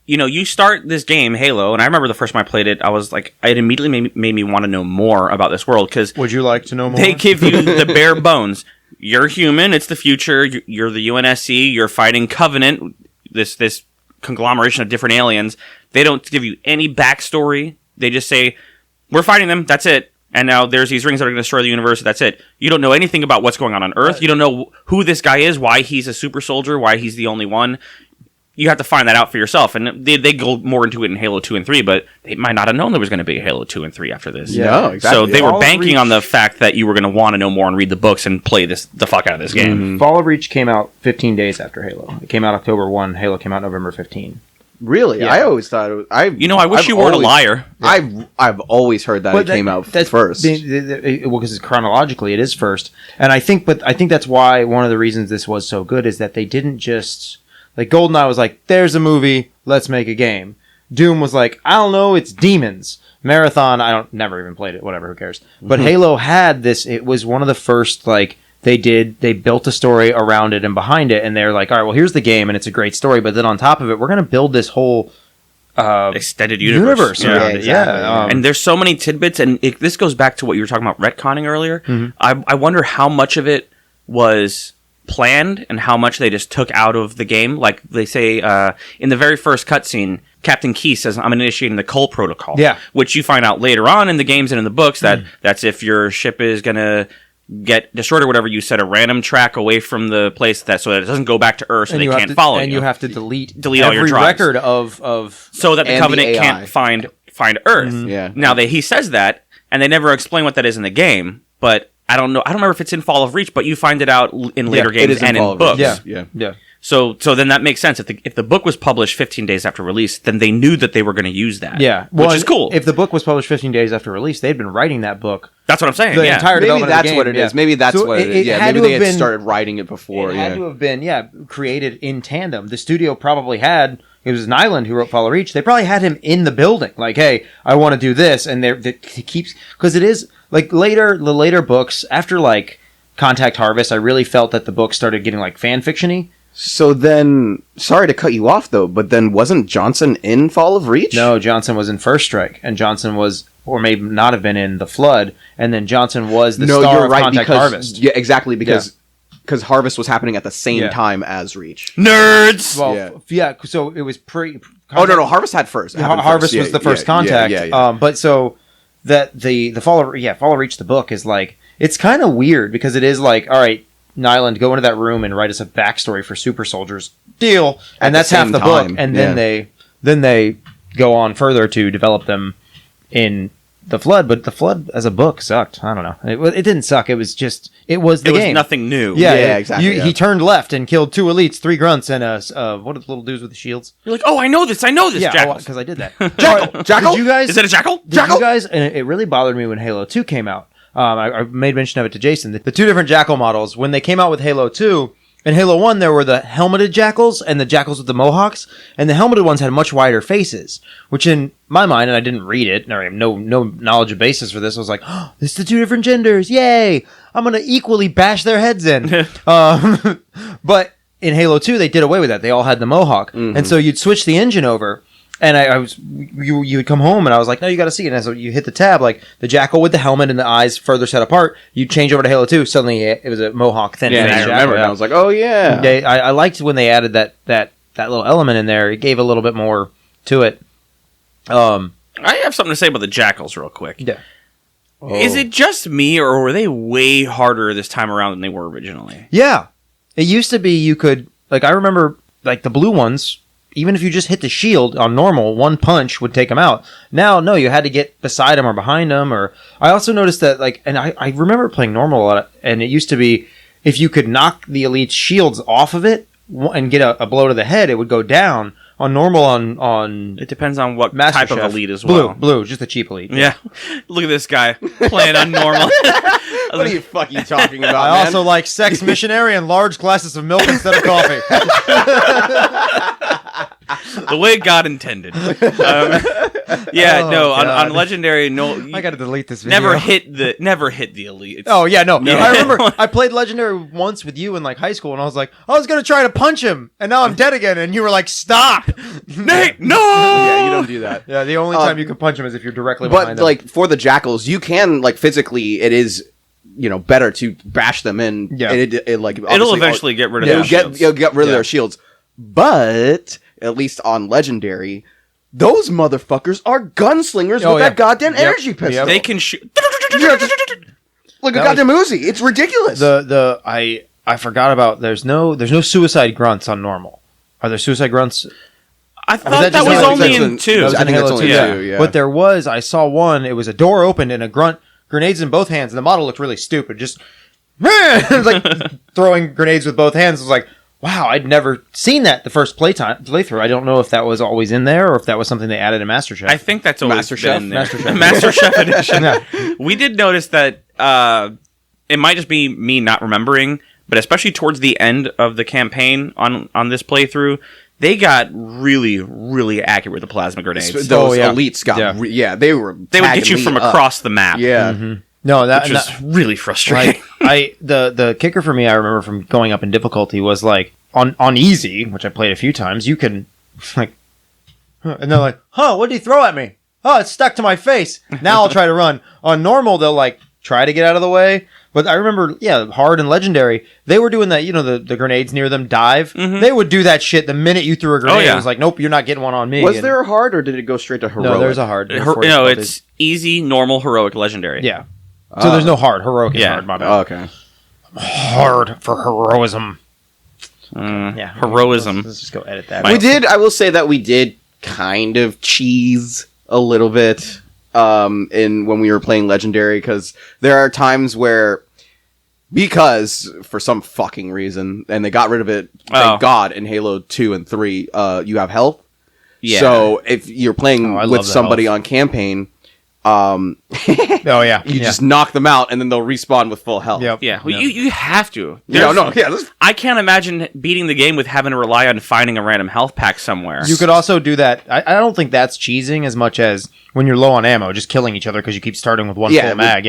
You start this game, Halo, and I remember the first time I played it, I was like, it immediately made me want to know more about this world, because... Would you like to know more? They give you the bare bones. You're human, it's the future, you're the UNSC, you're fighting Covenant, this conglomeration of different aliens. They don't give you any backstory. They just say, we're fighting them, that's it. And now there's these rings that are going to destroy the universe, that's it. You don't know anything about what's going on Earth. You don't know who this guy is, why he's a super soldier, why he's the only one. You have to find that out for yourself, and they go more into it in Halo 2 and 3, but they might not have known there was going to be a Halo 2 and 3 after this. Yeah, no, exactly. So they were banking on the fact that you were going to want to know more and read the books and play the fuck out of this game. Fall of Reach came out 15 days after Halo. It came out October 1, Halo came out November 15. Really? Yeah. I always thought it was... I wish you weren't a liar. I've always heard that it came out first. Well, because chronologically it is first, and I think that's why one of the reasons this was so good is that they didn't just like GoldenEye was like, there's a movie, let's make a game. Doom was like, I don't know, it's demons. Marathon, never even played it, whatever, who cares. But Halo had this, it was one of the first, like, they built a story around it and behind it, and they're like, all right, well, here's the game, and it's a great story, but then on top of it, we're going to build this whole extended universe around it. Exactly. Yeah. And there's so many tidbits, and this goes back to what you were talking about retconning earlier. I wonder how much of it was planned and how much they just took out of the game. Like they say in the very first cutscene, Captain Key says, I'm initiating the Cole Protocol. Yeah. Which you find out later on in the games and in the books that's if your ship is going to get destroyed or whatever, you set a random track away from the place so that it doesn't go back to Earth so they can't follow you. And you have to delete all your every drives. record of... So that the Covenant can't find Earth. Yeah. Now, he says that, and they never explain what that is in the game, but I don't know. I don't remember if it's in Fall of Reach, but you find it out in later games and in books. Yeah. So then that makes sense. If the book was published 15 days after release, then they knew that they were going to use that. Yeah. Which is cool. If the book was published 15 days after release, they'd been writing that book. That's what I'm saying. The entire Maybe development that's of the game, what it is. Maybe that's what it is. Yeah, maybe they had started writing it before. It had to have been, created in tandem. The studio probably had... It was Nyland who wrote Fall of Reach. They probably had him in the building. Like, hey, I want to do this. And he keeps... Because it is... Like, the later books, after, like, Contact Harvest, I really felt that the book started getting, like, fan fiction-y. So then... Sorry to cut you off, though, but then wasn't Johnson in Fall of Reach? No, Johnson was in First Strike. And Johnson was... Or may not have been in The Flood. And then Johnson was the star of Contact Harvest. Yeah, exactly, because Harvest was happening at the same time as Reach. Nerds! Well, yeah, so it was pre... Oh, no, Harvest had first. Harvest was the first Contact. But so... That the Fall of Reach, the book, is like... It's kind of weird, because it is like, all right, Nyland, go into that room and write us a backstory for super soldiers. Deal. And that's half the book. And then they go on further to develop them in The Flood. But The Flood as a book sucked. I don't know. It didn't suck. It was just... It was the game. It was nothing new. Yeah, exactly. He turned left and killed 2 elites, 3 grunts, and what are the little dudes with the shields? You're like, oh, I know this, yeah, Jackal. Because I did that. Jackal? Did you guys... Is that a Jackal? Did you guys... And it really bothered me when Halo 2 came out. I made mention of it to Jason. The 2 different Jackal models, when they came out with Halo 2... In Halo 1, there were the helmeted jackals and the jackals with the mohawks, and the helmeted ones had much wider faces, which in my mind, and I didn't read it, and I have no knowledge of basis for this, I was like, oh, it's the 2 different genders, yay! I'm gonna equally bash their heads in. But in Halo 2, they did away with that. They all had the mohawk. And so you'd switch the engine over, and you would come home, and I was like, no, you gotta see it. And so you hit the tab, like, the jackal with the helmet and the eyes further set apart, you change over to Halo 2, suddenly it was a mohawk thin face. Yeah, I remember. And I was like, oh, yeah. I liked when they added that little element in there. It gave a little bit more to it. I have something to say about the jackals real quick. Yeah. Oh. Is it just me, or were they way harder this time around than they were originally? Yeah. It used to be you could... Like, I remember, like, the blue ones... Even if you just hit the shield on normal, 1 punch would take them out. Now, no, you had to get beside them or behind them. Or I also noticed that, like, and I remember playing normal a lot, and it used to be if you could knock the elite's shields off of it and get a blow to the head, it would go down. On normal, on It depends on what Master type Chef. of elite as well. Blue, just a cheap elite. Yeah. Look at this guy playing on normal. What are you fucking talking about, I man? also like sex missionary and large glasses of milk instead of coffee. The way God intended. On Legendary, no. I gotta delete this video. Never hit the elite. Oh yeah, no. Yeah. I remember I played Legendary once with you in like high school, and I was like, I was gonna try to punch him, and now I'm dead again, and you were like, stop, Nate, no. Yeah, you don't do that. Yeah, the only time you can punch him is if you're directly behind But them. like for the jackals, you can like physically. It is better to bash them in. Yeah. And It'll eventually get rid of their shields. It'll get rid of their shields. But at least on Legendary, those motherfuckers are gunslingers with that goddamn energy pistol. Yep. They can shoot. Like a goddamn Uzi. It's ridiculous. I forgot about there's no suicide grunts on normal. Are there suicide grunts? I thought that was only in 2. I think that's only in 2, yeah. But there was, I saw one, it was a door opened and a grunt, grenades in both hands, and the model looked really stupid. Just, it was like throwing grenades with both hands. I was like, wow, I'd never seen that the first playthrough. I don't know if that was always in there or if that was something they added in MasterChef. I think that's always MasterChef? been in there. MasterChef. MasterChef edition. Yeah. We did notice that it might just be me not remembering, but especially towards the end of the campaign on this playthrough, they got really, really accurate with the plasma grenades. Those elites got, they would get you from across the map. Yeah. Mm-hmm. No, which was really frustrating. The kicker for me, I remember from going up in difficulty was like on easy, which I played a few times. You can like, and they're like, "Huh, what did he throw at me? Oh, it's stuck to my face." Now I'll try to run. On normal, they'll like try to get out of the way. But I remember, hard and legendary, they were doing that. The grenades near them dive. Mm-hmm. They would do that shit the minute you threw a grenade. It was like, nope, you're not getting one on me. Was there a hard, or did it go straight to heroic? No, there's a hard. It's easy, normal, heroic, legendary. Yeah. So there's no hard. Heroic is hard, my bad. Okay. Hard for heroism. Heroism. Let's just go edit that. I will say that we did kind of cheese a little bit when we were playing Legendary, because there are times where, because for some fucking reason, and they got rid of it, thank God, in Halo 2 and 3, you have health. Yeah. So if you're playing with somebody on campaign, you just knock them out and then they'll respawn with full health. Yep. Yeah. Well, you have to. I can't imagine beating the game with having to rely on finding a random health pack somewhere. You could also do that. I don't think that's cheesing as much as when you're low on ammo, just killing each other because you keep starting with one full mag.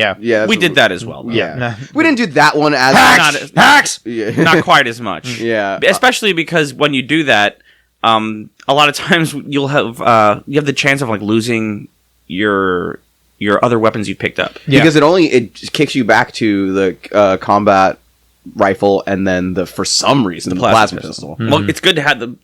We did that as well. Though. Yeah. We didn't do that one as hacks. Not quite as much. Yeah. Especially because when you do that, a lot of times you'll have the chance of like losing your other weapons you picked up. Yeah. Because it kicks you back to the combat rifle and then for some reason the plasma pistol. Mm-hmm. Well, it's good to have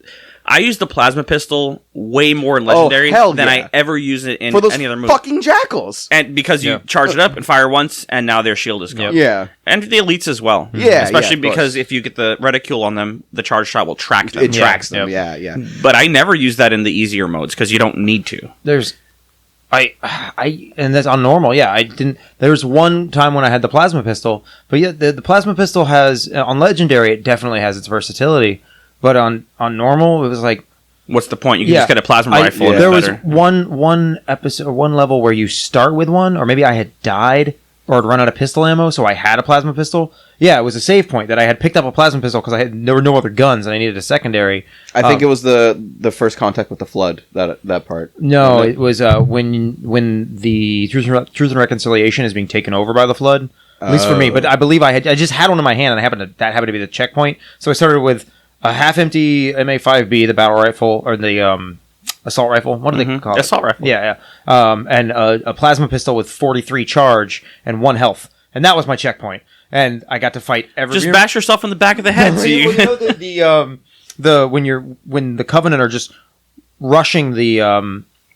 I use the plasma pistol way more in Legendary than I ever use it in any other movie. Fucking jackals. And because you charge it up and fire once, and now their shield is gone. Yeah. And the elites as well. Yeah. Especially because if you get the reticule on them, the charge shot will track them. It tracks them. Yeah. But I never use that in the easier modes because you don't need to. And that's on normal. Yeah, I didn't. There was one time when I had the plasma pistol, but the plasma pistol has on Legendary. It definitely has its versatility, but on normal, it was like, what's the point? You can just get a plasma rifle. There was one episode, one level where you start with one, or maybe I had died or had run out of pistol ammo, so I had a plasma pistol. Yeah, it was a save point that I had picked up a plasma pistol because there were no other guns and I needed a secondary. I think it was the first contact with the Flood, that part. No, it was when the Truth and Reconciliation is being taken over by the Flood. At least for me, but I believe I just had one in my hand, and that happened to be the checkpoint. So I started with a half-empty MA5B, the battle rifle, or the assault rifle. What do they call it? Assault rifle. Yeah. And a plasma pistol with 43 charge and 1 health, and that was my checkpoint. And I got to fight every. Just bash yourself in the back of the head. When the Covenant are just rushing the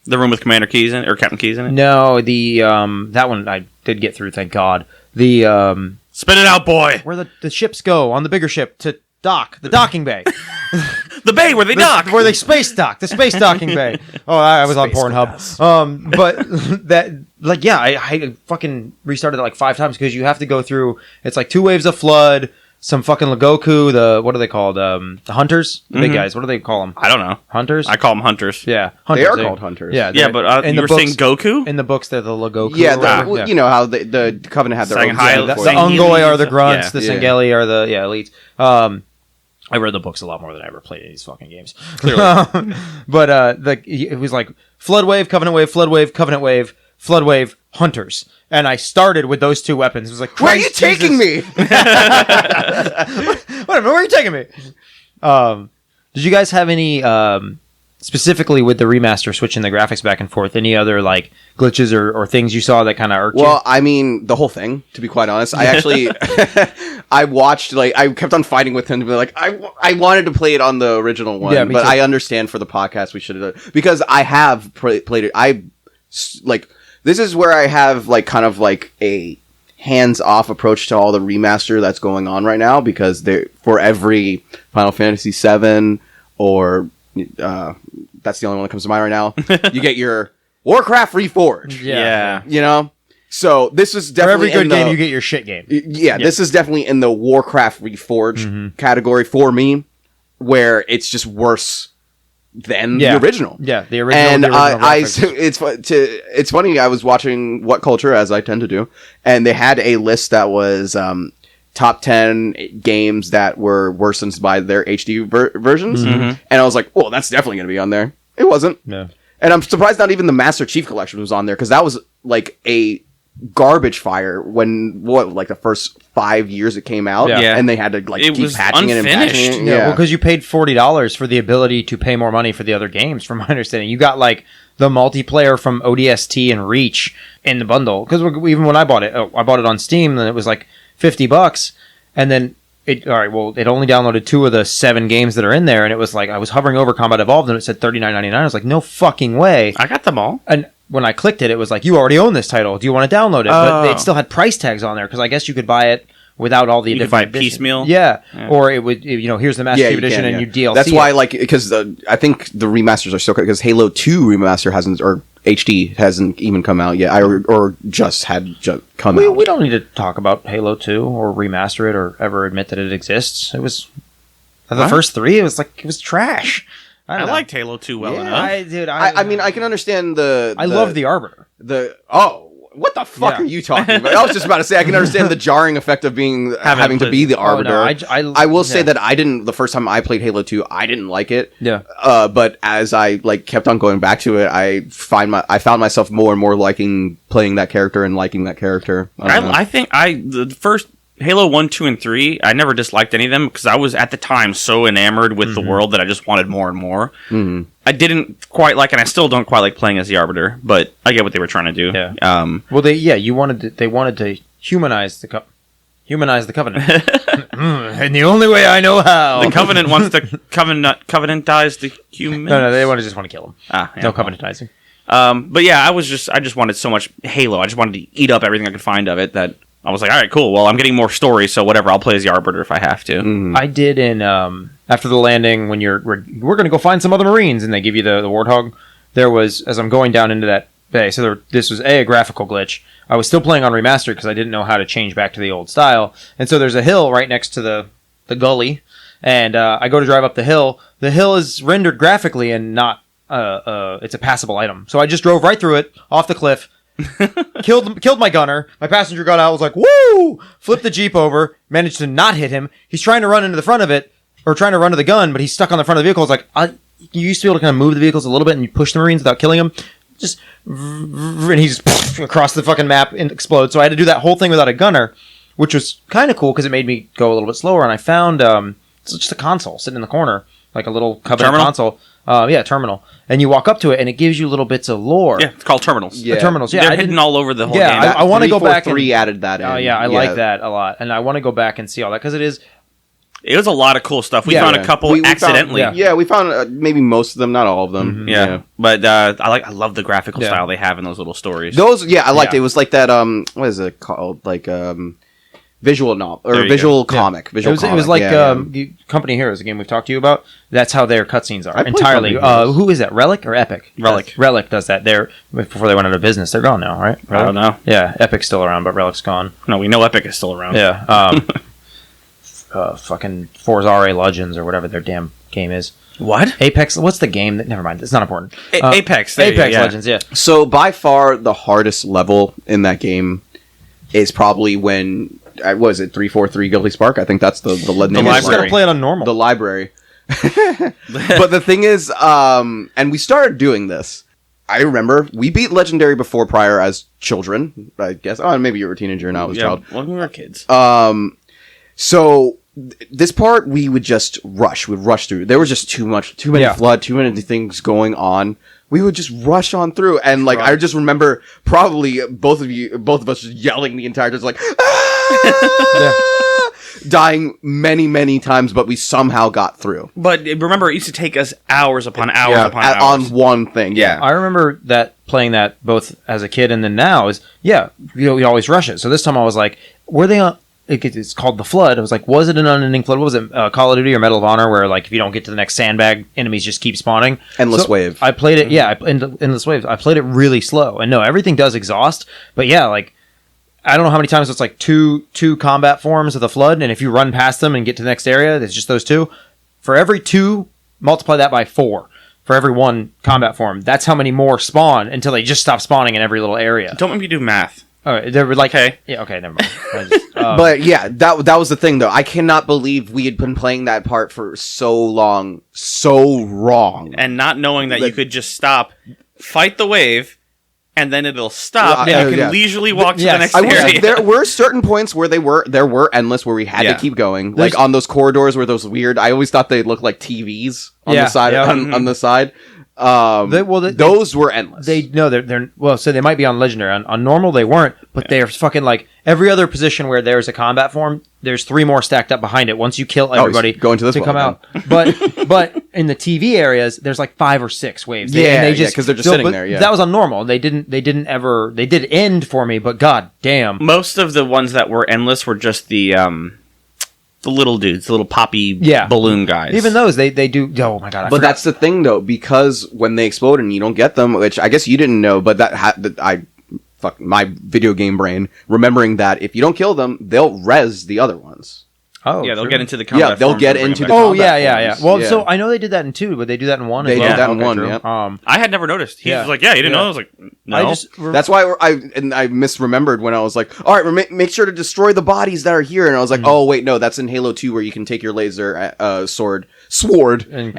room with Commander Keys in it, or Captain Keys in it. No, that one I did get through, thank God. Spit it out, boy. Where the ships go on the bigger ship to dock, the docking bay. The bay where they dock. Where they space dock, the space docking bay. Oh, I was on Pornhub. But that, I fucking restarted it like 5 times because you have to go through, it's like 2 waves of Flood, some fucking Lagoku, what are they called? The Hunters? The big guys, what do they call them? I don't know. Hunters? I call them Hunters. Yeah. Hunters, they are called Hunters. Yeah, but you were saying Goku? In the books, they're the Lagoku. Yeah, you know how the Covenant had their own. The Ungoi are the grunts, the Sangeli are the elites. I read the books a lot more than I ever played these fucking games. Clearly. But it was like Flood Wave, Covenant Wave, Flood Wave, Covenant Wave, Flood Wave, Hunters. And I started with those 2 weapons. It was like, where are you taking me? Wait a minute, where are you taking me? Did you guys have any, specifically with the remaster, switching the graphics back and forth, any other like glitches or things you saw that kind of irked you? Well, I mean, the whole thing, to be quite honest. I actually, I watched, I kept on fighting with him to be like, I wanted to play it on the original one, but I understand for the podcast we should have done, because I have played it. This is where I have kind of a hands-off approach to all the remaster that's going on right now, because for every Final Fantasy VII or that's the only one that comes to mind right now, you get your Warcraft Reforged. Yeah. You know? So this is definitely for every good game you get your shit game. Yeah, this is definitely in the Warcraft Reforged category for me. where it's just worse than Yeah. the original. Yeah, the original. And the original it's funny. I was watching What Culture, as I tend to do, and they had a list that was top 10 games that were worsened by their HD versions, and I was like, "Oh, that's definitely going to be on there." It wasn't. No. And I'm surprised not even the Master Chief Collection was on there, because that was like a garbage fire when like the first 5 years it came out, Yeah. and they had to like It keep was patching it and patching unfinished. it. Yeah, well, because you paid $40 for the ability to pay more money for the other games. From my understanding, you got like the multiplayer from ODST and Reach in the bundle. Because even when I bought it on Steam, and it was like $50, and then it only downloaded 2 of the 7 games that are in there, and it was like I was hovering over Combat Evolved, and it said $39.99. I was like, no fucking way. I got them all. And when I clicked it, it was like, you already own this title. Do you want to download it? But it still had price tags on there, because I guess you could buy it without all the You could different buy it piecemeal? Yeah. Or it would, here's the Master Chief you Edition can, and yeah. you DLC. That's why, like, because I think the remasters are so good, because Halo 2 remaster hasn't, or HD hasn't even come out yet, or just come out. We don't need to talk about Halo 2 or remaster it or ever admit that it exists. It was the first 3. It was trash. I don't know. liked Halo 2 well enough. I mean, I can understand I love the Arbiter. What the fuck Yeah. are you talking about? I was just about to say, I can understand the jarring effect of having to be the Arbiter. no, I will say that the first time I played Halo 2, I didn't like it. Yeah. But as I kept on going back to it, I found myself more and more liking playing that character and liking that character. I think the first Halo 1, 2, and 3, I never disliked any of them because I was at the time so enamored with the world that I just wanted more and more. Mm-hmm. I didn't quite like, and I still don't quite like playing as the Arbiter, but I get what they were trying to do. Yeah. Well, they wanted to humanize the Covenant, and the only way I know how. The Covenant wants to covenantize the human. No, they just want to kill him. Yeah, no covenantizing. But yeah, I just wanted so much Halo. I just wanted to eat up everything I could find of it that I was like, all right, cool. Well, I'm getting more stories, so whatever. I'll play as the Arbiter if I have to. Mm-hmm. I did in after the landing when we're going to go find some other Marines, and they give you the Warthog. There was, as I'm going down into that bay, so this was a graphical glitch. I was still playing on remastered because I didn't know how to change back to the old style, and so there's a hill right next to the gully, and I go to drive up the hill. The hill is rendered graphically and not it's a passable item. So I just drove right through it off the cliff. killed my gunner. My passenger got out, was like, woo! Flipped the Jeep over, managed to not hit him. He's trying to run into the front of it, or trying to run to the gun, but he's stuck on the front of the vehicle. It's like, you used to be able to kind of move the vehicles a little bit and you push the Marines without killing them. And he's across the fucking map and explodes. So I had to do that whole thing without a gunner, which was kind of cool because it made me go a little bit slower. And I found it's just a console sitting in the corner, like a little Covenant console. Terminal. And you walk up to it, and it gives you little bits of lore. Yeah, it's called terminals. Yeah. Terminals. Yeah, They're hidden all over the whole Yeah, game. I want to go back. 3 added that in. Oh yeah, I like that a lot, and I want to go back and see all that because it is. It was a lot of cool stuff. We Yeah, found yeah. a couple We accidentally. we found maybe most of them, not all of them. Mm-hmm. Yeah. But I love the graphical Yeah. style they have in those little stories. Those, I liked Yeah. it. It was like that. What is it called? Like visual novel or There you visual go. comic. It was like Company Heroes, a game we've talked to you about. That's how their cutscenes are I played entirely. Company Heroes. Who is that? Relic or Epic? Relic. Relic does that. They're before they went out of business. They're gone now, right? I don't know. Yeah, Epic's still around, but Relic's gone. No, we know Epic is still around. Yeah. Fucking Forza RA Legends or whatever their damn game is. What? Apex. What's the game? Never mind. It's not important. Apex. There you go, Apex yeah. Legends. Yeah. So by far the hardest level in that game is probably when what is it 343 Guilty Spark? I think that's the name. You of just the gotta play it on normal. The library. But the thing is, and we started doing this. I remember we beat Legendary before prior as children. I guess. Oh, maybe you were a teenager and I was a child. Well, we were kids. So this part we would just rush. We'd rush through. There was just too many Yeah. flood, too many things going on. We would just rush on through, and like I just remember probably both of us just yelling the entire time, just like dying many times, but we somehow got through. But remember, it used to take us hours upon hours Yeah, upon hours. on one thing. Yeah. I remember playing that both as a kid and then now is we always rush it. So this time I was like, were they on? It's called The Flood. I was like, was it an unending flood? What was it? Call of Duty or Medal of Honor, where like if you don't get to the next sandbag, enemies just keep spawning. Endless Wave. I played it. Yeah, Endless Waves. I played it really slow, and no, everything does exhaust. But yeah, like I don't know how many times it's like two combat forms of the Flood, and if you run past them and get to the next area, it's just those two. For every 2, multiply that by 4. For every 1 combat form, that's how many more spawn until they just stop spawning in every little area. Don't make me do math. They were like, okay, yeah, okay, never mind. But yeah, that was the thing though. I cannot believe we had been playing that part for so long, so wrong, and not knowing that you could just stop, fight the wave, and then it'll stop, and you can leisurely walk to the next area. There were certain points where there were endless where we had to keep going, like on those corridors where those weird. I always thought they looked like TVs on the side on the side. Those were endless. They're well, so they might be on legendary. On normal, they weren't, but they're fucking like every other position where there's a combat form. There's 3 more stacked up behind it. Once you kill everybody, going to this come out. But in the TV areas, there's like 5 or 6 waves. Because they're just sitting there. Yeah, that was on normal. They did end for me, but god damn, most of the ones that were endless were just the little dudes, the little poppy balloon guys. Even those, they do. Oh my god! But that's the thing, though, because when they explode and you don't get them, which I guess you didn't know, but fuck my video game brain remembering that if you don't kill them, they'll res the other ones. Oh, yeah, they'll get into the combat. Yeah, they'll get into the. Oh yeah. Well, so I know they did that in 2, but they do that in 1. They did that in 1. Yeah. I had never noticed. He was like, "Yeah, you didn't know." I was like, "No." That's why I misremembered when I was like, "All right, make sure to destroy the bodies that are here," and I was like, "Oh wait, no, that's in Halo 2 where you can take your laser sword and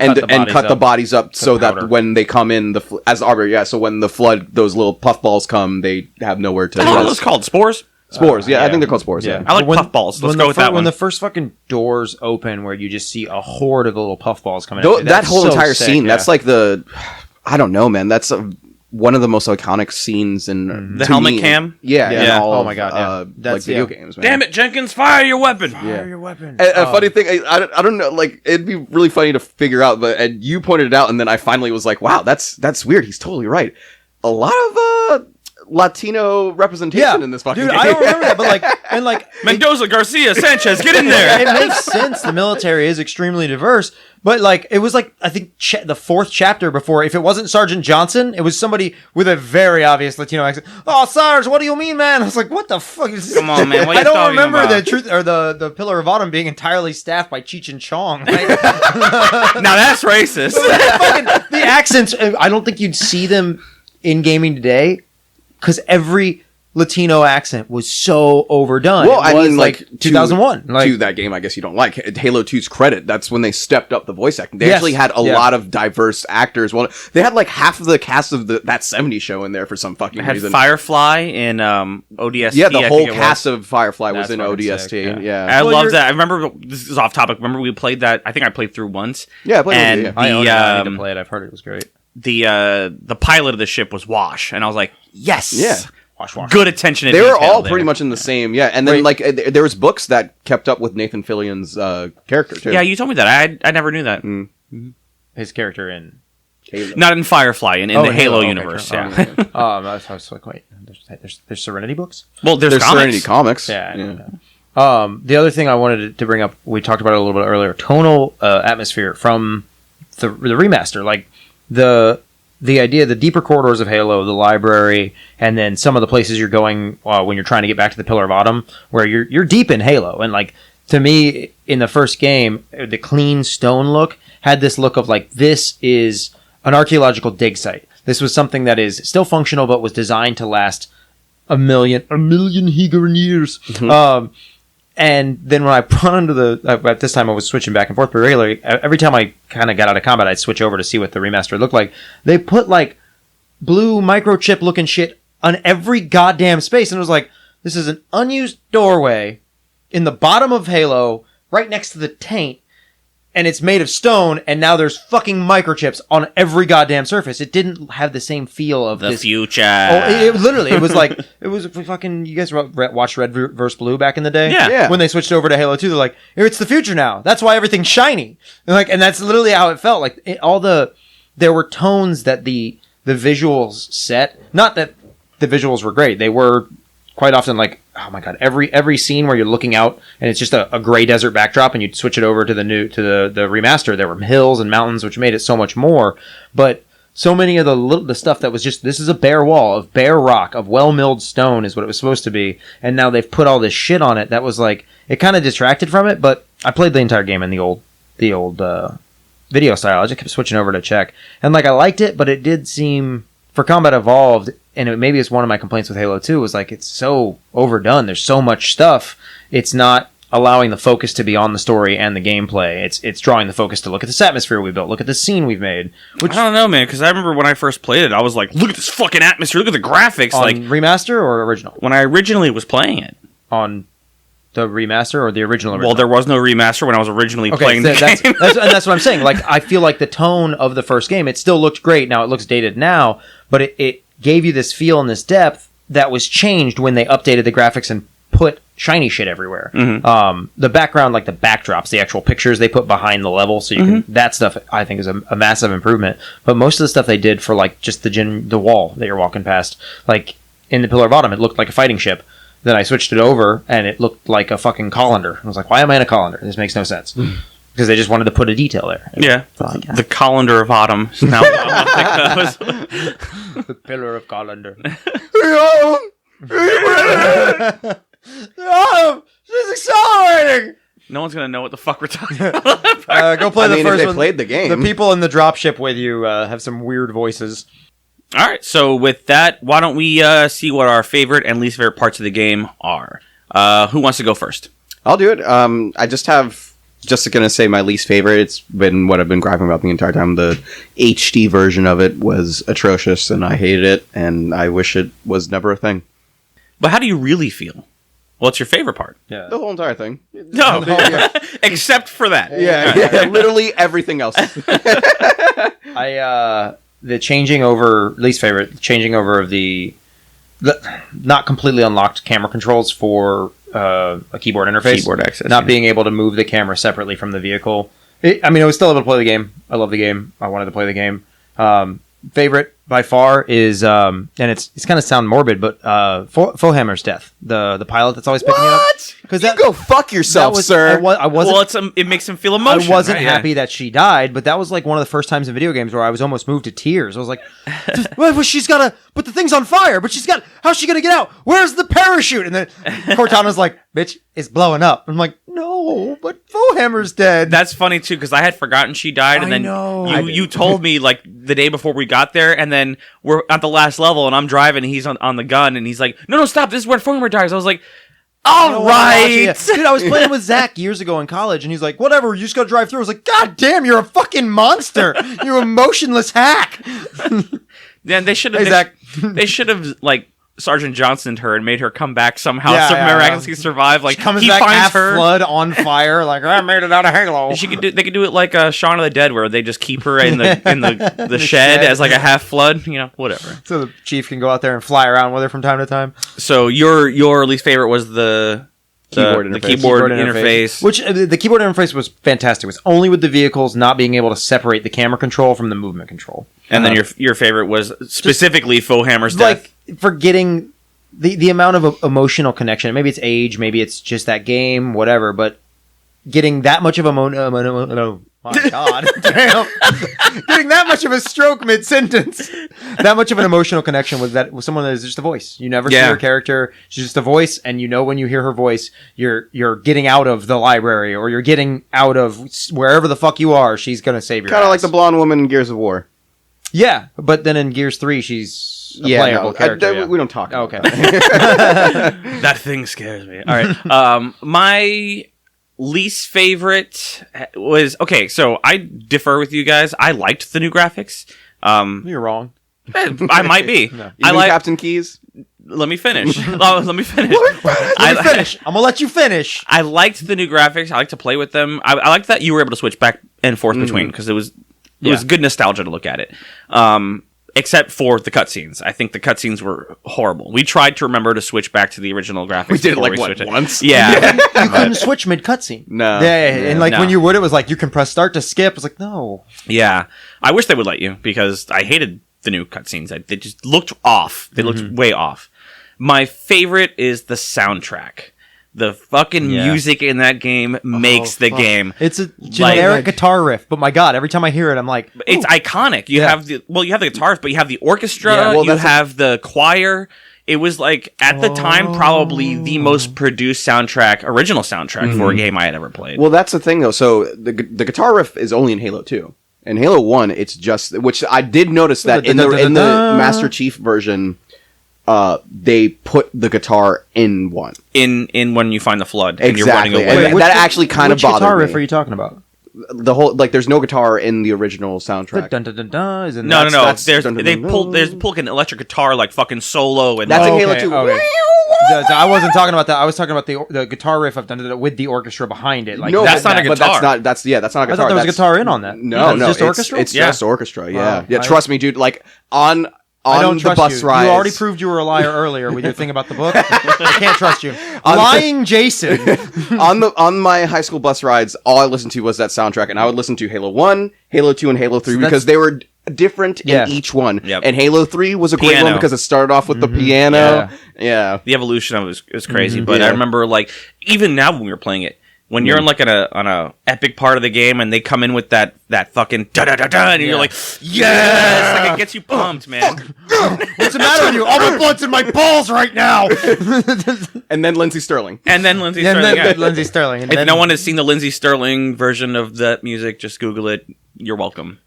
cut the bodies up so powder. That when they come in as Arbor, so when the flood, those little puffballs come, they have nowhere to. What are those called? Spores. Spores, I think they're called spores. Yeah, I like puffballs. Let's go with that one. When the first fucking doors open, where you just see a horde of little puffballs coming out, that whole entire scene, that's like I don't know, man. That's one of the most iconic scenes in the helmet cam. Yeah. Oh my god, that's video games. Man. Damn it, Jenkins! Fire your weapon! Fire your weapon! A funny thing, I don't know, like it'd be really funny to figure out, and you pointed it out, and then I finally was like, wow, that's weird. He's totally right. A lot of Latino representation in this fucking game. I don't remember that, but Mendoza, Garcia, Sanchez, get in there. It makes sense. The military is extremely diverse, but it was I think the 4th chapter before. If it wasn't Sergeant Johnson, it was somebody with a very obvious Latino accent. Oh, Sarge, what do you mean, man? I was like, what the fuck is this? Come on, man. What I are you don't remember about? the truth or the Pillar of Autumn being entirely staffed by Cheech and Chong. Right? Now that's racist. The accents. I don't think you'd see them in gaming today. Because every Latino accent was so overdone. Well, I mean, 2001. To that game, I guess you don't like. Halo 2's credit, that's when they stepped up the voice acting. They actually had a lot of diverse actors. Well, they had like half of the cast of that 70s show in there for some fucking reason. Firefly in ODST. Yeah, the whole cast of Firefly was in ODST. Sick, yeah. I love that. I remember, this is off topic, remember we played that, I think I played through once. Yeah, I played it. I need to play it. I've heard it was great. The pilot of the ship was Wash, and I was like, yes, Wash. Good attention. They were all pretty much in the same, and then there was books that kept up with Nathan Fillion's character too. Yeah, you told me that. I never knew that. Mm-hmm. His character in Halo. Not in Firefly, in the Halo universe. Okay, yeah. I was like, wait, there's Serenity books. Well, there's Serenity comics. Yeah. The other thing I wanted to bring up, we talked about it a little bit earlier, tonal atmosphere from the remaster, like the idea, the deeper corridors of Halo, the library, and then some of the places you're going when you're trying to get back to the Pillar of Autumn, where you're deep in Halo, and to me in the first game, the clean stone look had this look of this is an archaeological dig site. This was something that is still functional but was designed to last a million Hegaran years. Mm-hmm. And then when I brought into at this time I was switching back and forth pretty regularly. Every time I kind of got out of combat, I'd switch over to see what the remaster looked like. They put blue microchip looking shit on every goddamn space. And it was like, this is an unused doorway in the bottom of Halo right next to the taint. And it's made of stone, and now there's fucking microchips on every goddamn surface. It didn't have the same feel of the this future. Oh, it literally, it was it was fucking. You guys watched Red vs. Blue back in the day? Yeah. When they switched over to Halo 2, they're like, it's the future now. That's why everything's shiny. And that's literally how it felt. There were tones that the visuals set. Not that the visuals were great. They were quite often oh my god, every scene where you're looking out and it's just a gray desert backdrop, and you'd switch it over to the remaster, there were hills and mountains, which made it so much more. But so many of the stuff that was just, this is a bare wall of bare rock, of well-milled stone is what it was supposed to be, and now they've put all this shit on it that was it kind of distracted from it. But I played the entire game in the old video style. I just kept switching over to check, and like I liked it, but it did seem for Combat Evolved, and maybe it's one of my complaints with Halo 2 was like it's so overdone. There's so much stuff. It's not allowing the focus to be on the story and the gameplay. It's drawing the focus to look at this atmosphere we built, look at the scene we've made. Which I don't know, man, because I remember when I first played it, I was like, look at this fucking atmosphere, look at the graphics. On like remaster or original? when I originally was playing it. On the remaster or the original? Well, there was no remaster when I was originally playing the game. That's what I'm saying. Like, I feel like the tone of the first game, it still looked great. Now, it looks dated now, but it gave you this feel and this depth that was changed when they updated the graphics and put shiny shit everywhere. The background, like the backdrops, the actual pictures they put behind the level, so you can that stuff I think is a massive improvement. But most of the stuff they did for like just the wall that you're walking past, like in the Pillar of Autumn, it looked like a fighting ship. Then I switched it over and it looked like a fucking colander. I was like, why am I in a colander? This makes no sense. Because they just wanted to put a detail there. Yeah, the colander of autumn. Now the Pillar of Colander. She's accelerating. No one's gonna know what the fuck we're talking about. Go play the first if they one. played the game. The people in the dropship with you have some weird voices. All right, so with that, why don't we see what our favorite and least favorite parts of the game are? Who wants to go first? I'll do it. I just gonna say my least favorite. It's been what I've been griping about the entire time. The HD version of it was atrocious, and I hated it, and I wish it was never a thing. But how do you really feel? What's your favorite part? Yeah. The whole entire thing. No, except for that. Yeah, literally everything else. The changing over, least favorite, changing over of the not completely unlocked camera controls for a keyboard interface. Keyboard access. Not being able to move the camera separately from the vehicle. I was still able to play the game. I love the game. I wanted to play the game. Favorite by far is, and it's kind of sound morbid, but Fohammer's death. The pilot that's always picking it up. Because you go fuck yourself, sir. I wasn't. Well, it makes him feel emotional. I wasn't happy that she died, but that was like one of the first times in video games where I was almost moved to tears. I was like, well, she's got to put the things on fire, but how's she going to get out? Where's the parachute? And then Cortana's like, bitch, it's blowing up. I'm like, no, but Fohammer's dead. That's funny too, because I had forgotten she died, and then you told me like the day before we got there, and then we're at the last level, and I'm driving, and he's on the gun, and he's like, no, stop, this is where Fohammer dies. I was like, all right. Dude, I was playing with Zach years ago in college, and he's like, whatever, you just gotta drive through. I was like, God damn, you're a fucking monster. You're a motionless hack. Then they should have. Hey, Zach. They should have like Sergeant Johnsoned her and made her come back somehow. Yeah, miraculously survive. Like she comes he back finds half her. blood on fire. Like I made it out of Halo. They could do it like Shaun of the Dead, where they just keep her in the shed as like a half flood. Whatever. So the chief can go out there and fly around with her from time to time. So your least favorite was the keyboard interface. Which the keyboard interface was fantastic. It was only with the vehicles not being able to separate the camera control from the movement control. And then your favorite was specifically Fohammer's death. Like forgetting the amount of emotional connection. Maybe it's age, maybe it's just that game, whatever. But getting that much of a my God, damn, getting that much of a stroke mid sentence, that much of an emotional connection with someone that is just a voice. You never see her character; she's just a voice, and you know when you hear her voice, you're getting out of the library or you're getting out of wherever the fuck you are. She's gonna save your. Kind of like the blonde woman in Gears of War. Yeah, but then in Gears 3, she's a playable character. We don't talk about that. That thing scares me. All right. My least favorite was... Okay, so I differ with you guys. I liked the new graphics. You're wrong. I might be. No. I like Captain Keys. Let me finish. Let me finish. I'm going to let you finish. I liked the new graphics. I like to play with them. I liked that you were able to switch back and forth between, because it was good nostalgia to look at it. Except for the cutscenes. I think the cutscenes were horrible. We tried to remember to switch back to the original graphics. We did it once? Yeah. You couldn't switch mid-cutscene. No. Yeah, and when you would, it was like, you can press start to skip. It's like, no. Yeah. I wish they would let you, because I hated the new cutscenes. They just looked off. They looked way off. My favorite is the soundtrack. The fucking music in that game makes the game. It's a generic guitar riff, but my God, every time I hear it, I'm like, it's iconic. You have the guitars, but you have the orchestra. You have the choir. it was like at the time probably the most produced original soundtrack for a game I had ever played. Well, that's the thing though. So the guitar riff is only in Halo 2. In Halo 1, it's just, which I did notice that in the Master Chief version, they put the guitar in 1. In when you find the flood and exactly. You're running away. And that actually kind of bothered me. Which guitar riff are you talking about? The whole, like, there's no guitar in the original soundtrack. Dun, dun, dun, dun, isn't no. There's dun, pull an electric guitar like fucking solo, and that's in Halo 2. Okay. I wasn't talking about that. I was talking about the guitar riff of Dun, Dun, Dun, with the orchestra behind it. Like, no, that's not a guitar. But that's not a guitar. I thought there was a guitar in on that. No, just orchestra. It's just orchestra. Yeah, yeah. Trust me, dude. Like on the bus ride. You already proved you were a liar earlier with your thing about the book. I can't trust you. Lying Jason. on my high school bus rides, all I listened to was that soundtrack, and I would listen to Halo 1, Halo 2, and Halo 3 because they were different in each one. Yep. And Halo 3 was a great one because it started off with the piano. Yeah. The evolution of it was crazy. But I remember, like, even now when we were playing it, when you're in like on a epic part of the game and they come in with that fucking da da da da, and you're like, yes, like it gets you pumped, man. What's the matter with you? All my blood's in my balls right now. And then Lindsey Sterling. Lindsey Sterling. If no one has seen the Lindsey Sterling version of that music, just Google it. You're welcome.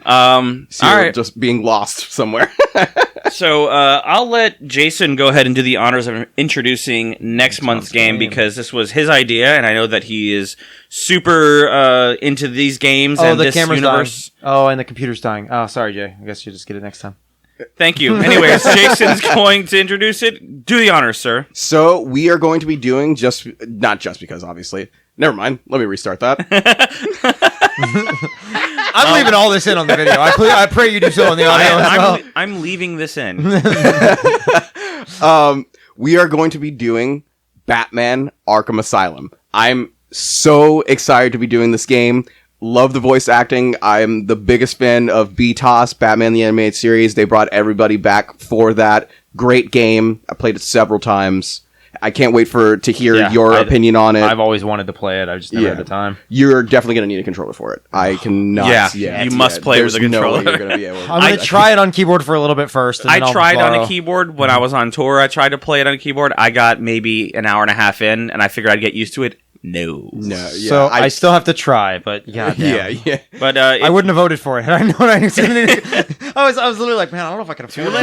All right, just being lost somewhere. So I'll let Jason go ahead and do the honors of introducing next month's game because this was his idea, and I know that he is super into these games and the this camera's universe. Dying. Oh, and the computer's dying. Oh, sorry, Jay. I guess you just get it next time. Thank you. Anyways, Jason's going to introduce it. Do the honors, sir. So we are going to be doing not just because, obviously. Never mind. Let me restart that. I'm leaving all this in on the video. I pray you do so on the audio. I'm leaving this in. We are going to be doing Batman Arkham Asylum. I'm so excited to be doing this game. Love the voice acting. I'm the biggest fan of BTOS, Batman the Animated Series. They brought everybody back for that. Great game. I played it several times. I can't wait to hear your opinion on it. I've always wanted to play it. I just never had the time. You're definitely going to need a controller for it. I cannot. You must play with a controller. No way you're going to be able to. I'm going to try it on keyboard for a little bit first. I tried on a keyboard when I was on tour. I tried to play it on a keyboard. I got maybe an hour and a half in, and I figured I'd get used to it. No. Yeah. So I still have to try, but goddamn. Yeah. But I wouldn't have voted for it. I know what I was literally like, man, I don't know if I can afford it.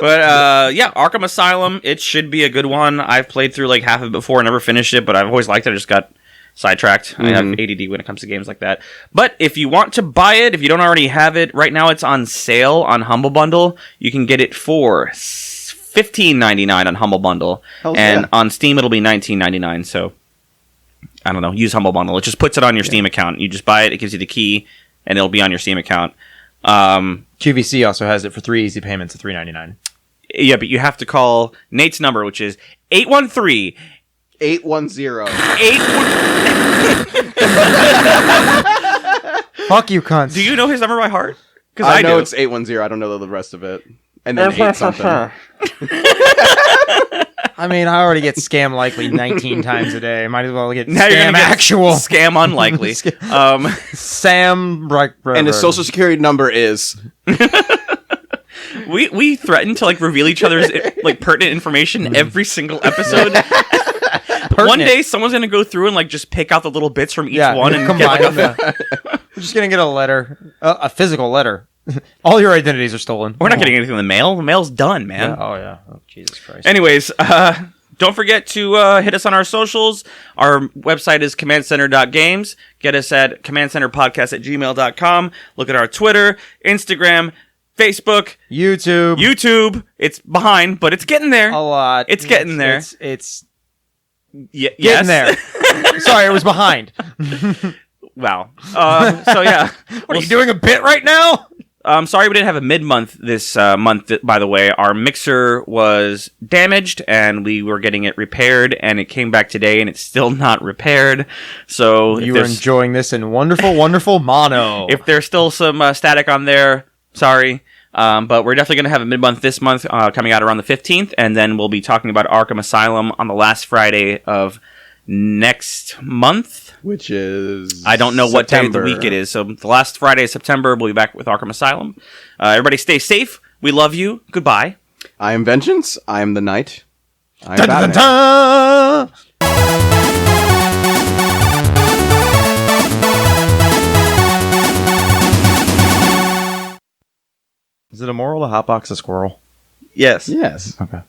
But Arkham Asylum, it should be a good one. I've played through like half of it before, never finished it, but I've always liked it. I just got sidetracked. I have ADD when it comes to games like that. But if you want to buy it, if you don't already have it, right now it's on sale on Humble Bundle. You can get it for $15.99 on Humble Bundle, and on Steam it'll be $19.99. So I don't know. Use Humble Bundle. It just puts it on your Steam account. You just buy it. It gives you the key, and it'll be on your Steam account. QVC also has it for 3 easy payments of $3.99. Yeah, but you have to call Nate's number, which is 813 810. Fuck you, cunts. Do you know his number by heart? Because I know it's 810. I don't know the rest of it. And then 8 something. I mean, I already get scam likely 19 times a day. Might as well get scam actual. Scam unlikely. Sam. And his social security number is... We threaten to like reveal each other's like pertinent information every single episode. One day someone's gonna go through and like just pick out the little bits from each one and combine them. We're just gonna get a letter, a physical letter. All your identities are stolen. We're not getting anything in the mail. The mail's done, man. Yeah. Oh yeah. Oh Jesus Christ. Anyways, don't forget to hit us on our socials. Our website is commandcenter.games. Get us at commandcenterpodcast@gmail.com. Look at our Twitter, Instagram, Facebook, YouTube. It's behind, but it's getting there. A lot. It's getting there. It's getting there. Sorry, it was behind. Wow. So yeah. What are you doing a bit right now? I'm sorry we didn't have a mid-month this month, by the way. Our mixer was damaged, and we were getting it repaired, and it came back today, and it's still not repaired. So you were enjoying this in wonderful, wonderful mono. If there's still some static on there, sorry. But we're definitely going to have a mid-month this month coming out around the 15th, and then we'll be talking about Arkham Asylum on the last Friday of next month. Which is... I don't know what day of the week it is. So the last Friday of September, we'll be back with Arkham Asylum. Everybody stay safe, We love you. Goodbye. I am Vengeance. I am the Knight. I am Dun, dun, Batman. dun, dun! Is it immoral to hotbox a squirrel? Yes. Yes. Okay.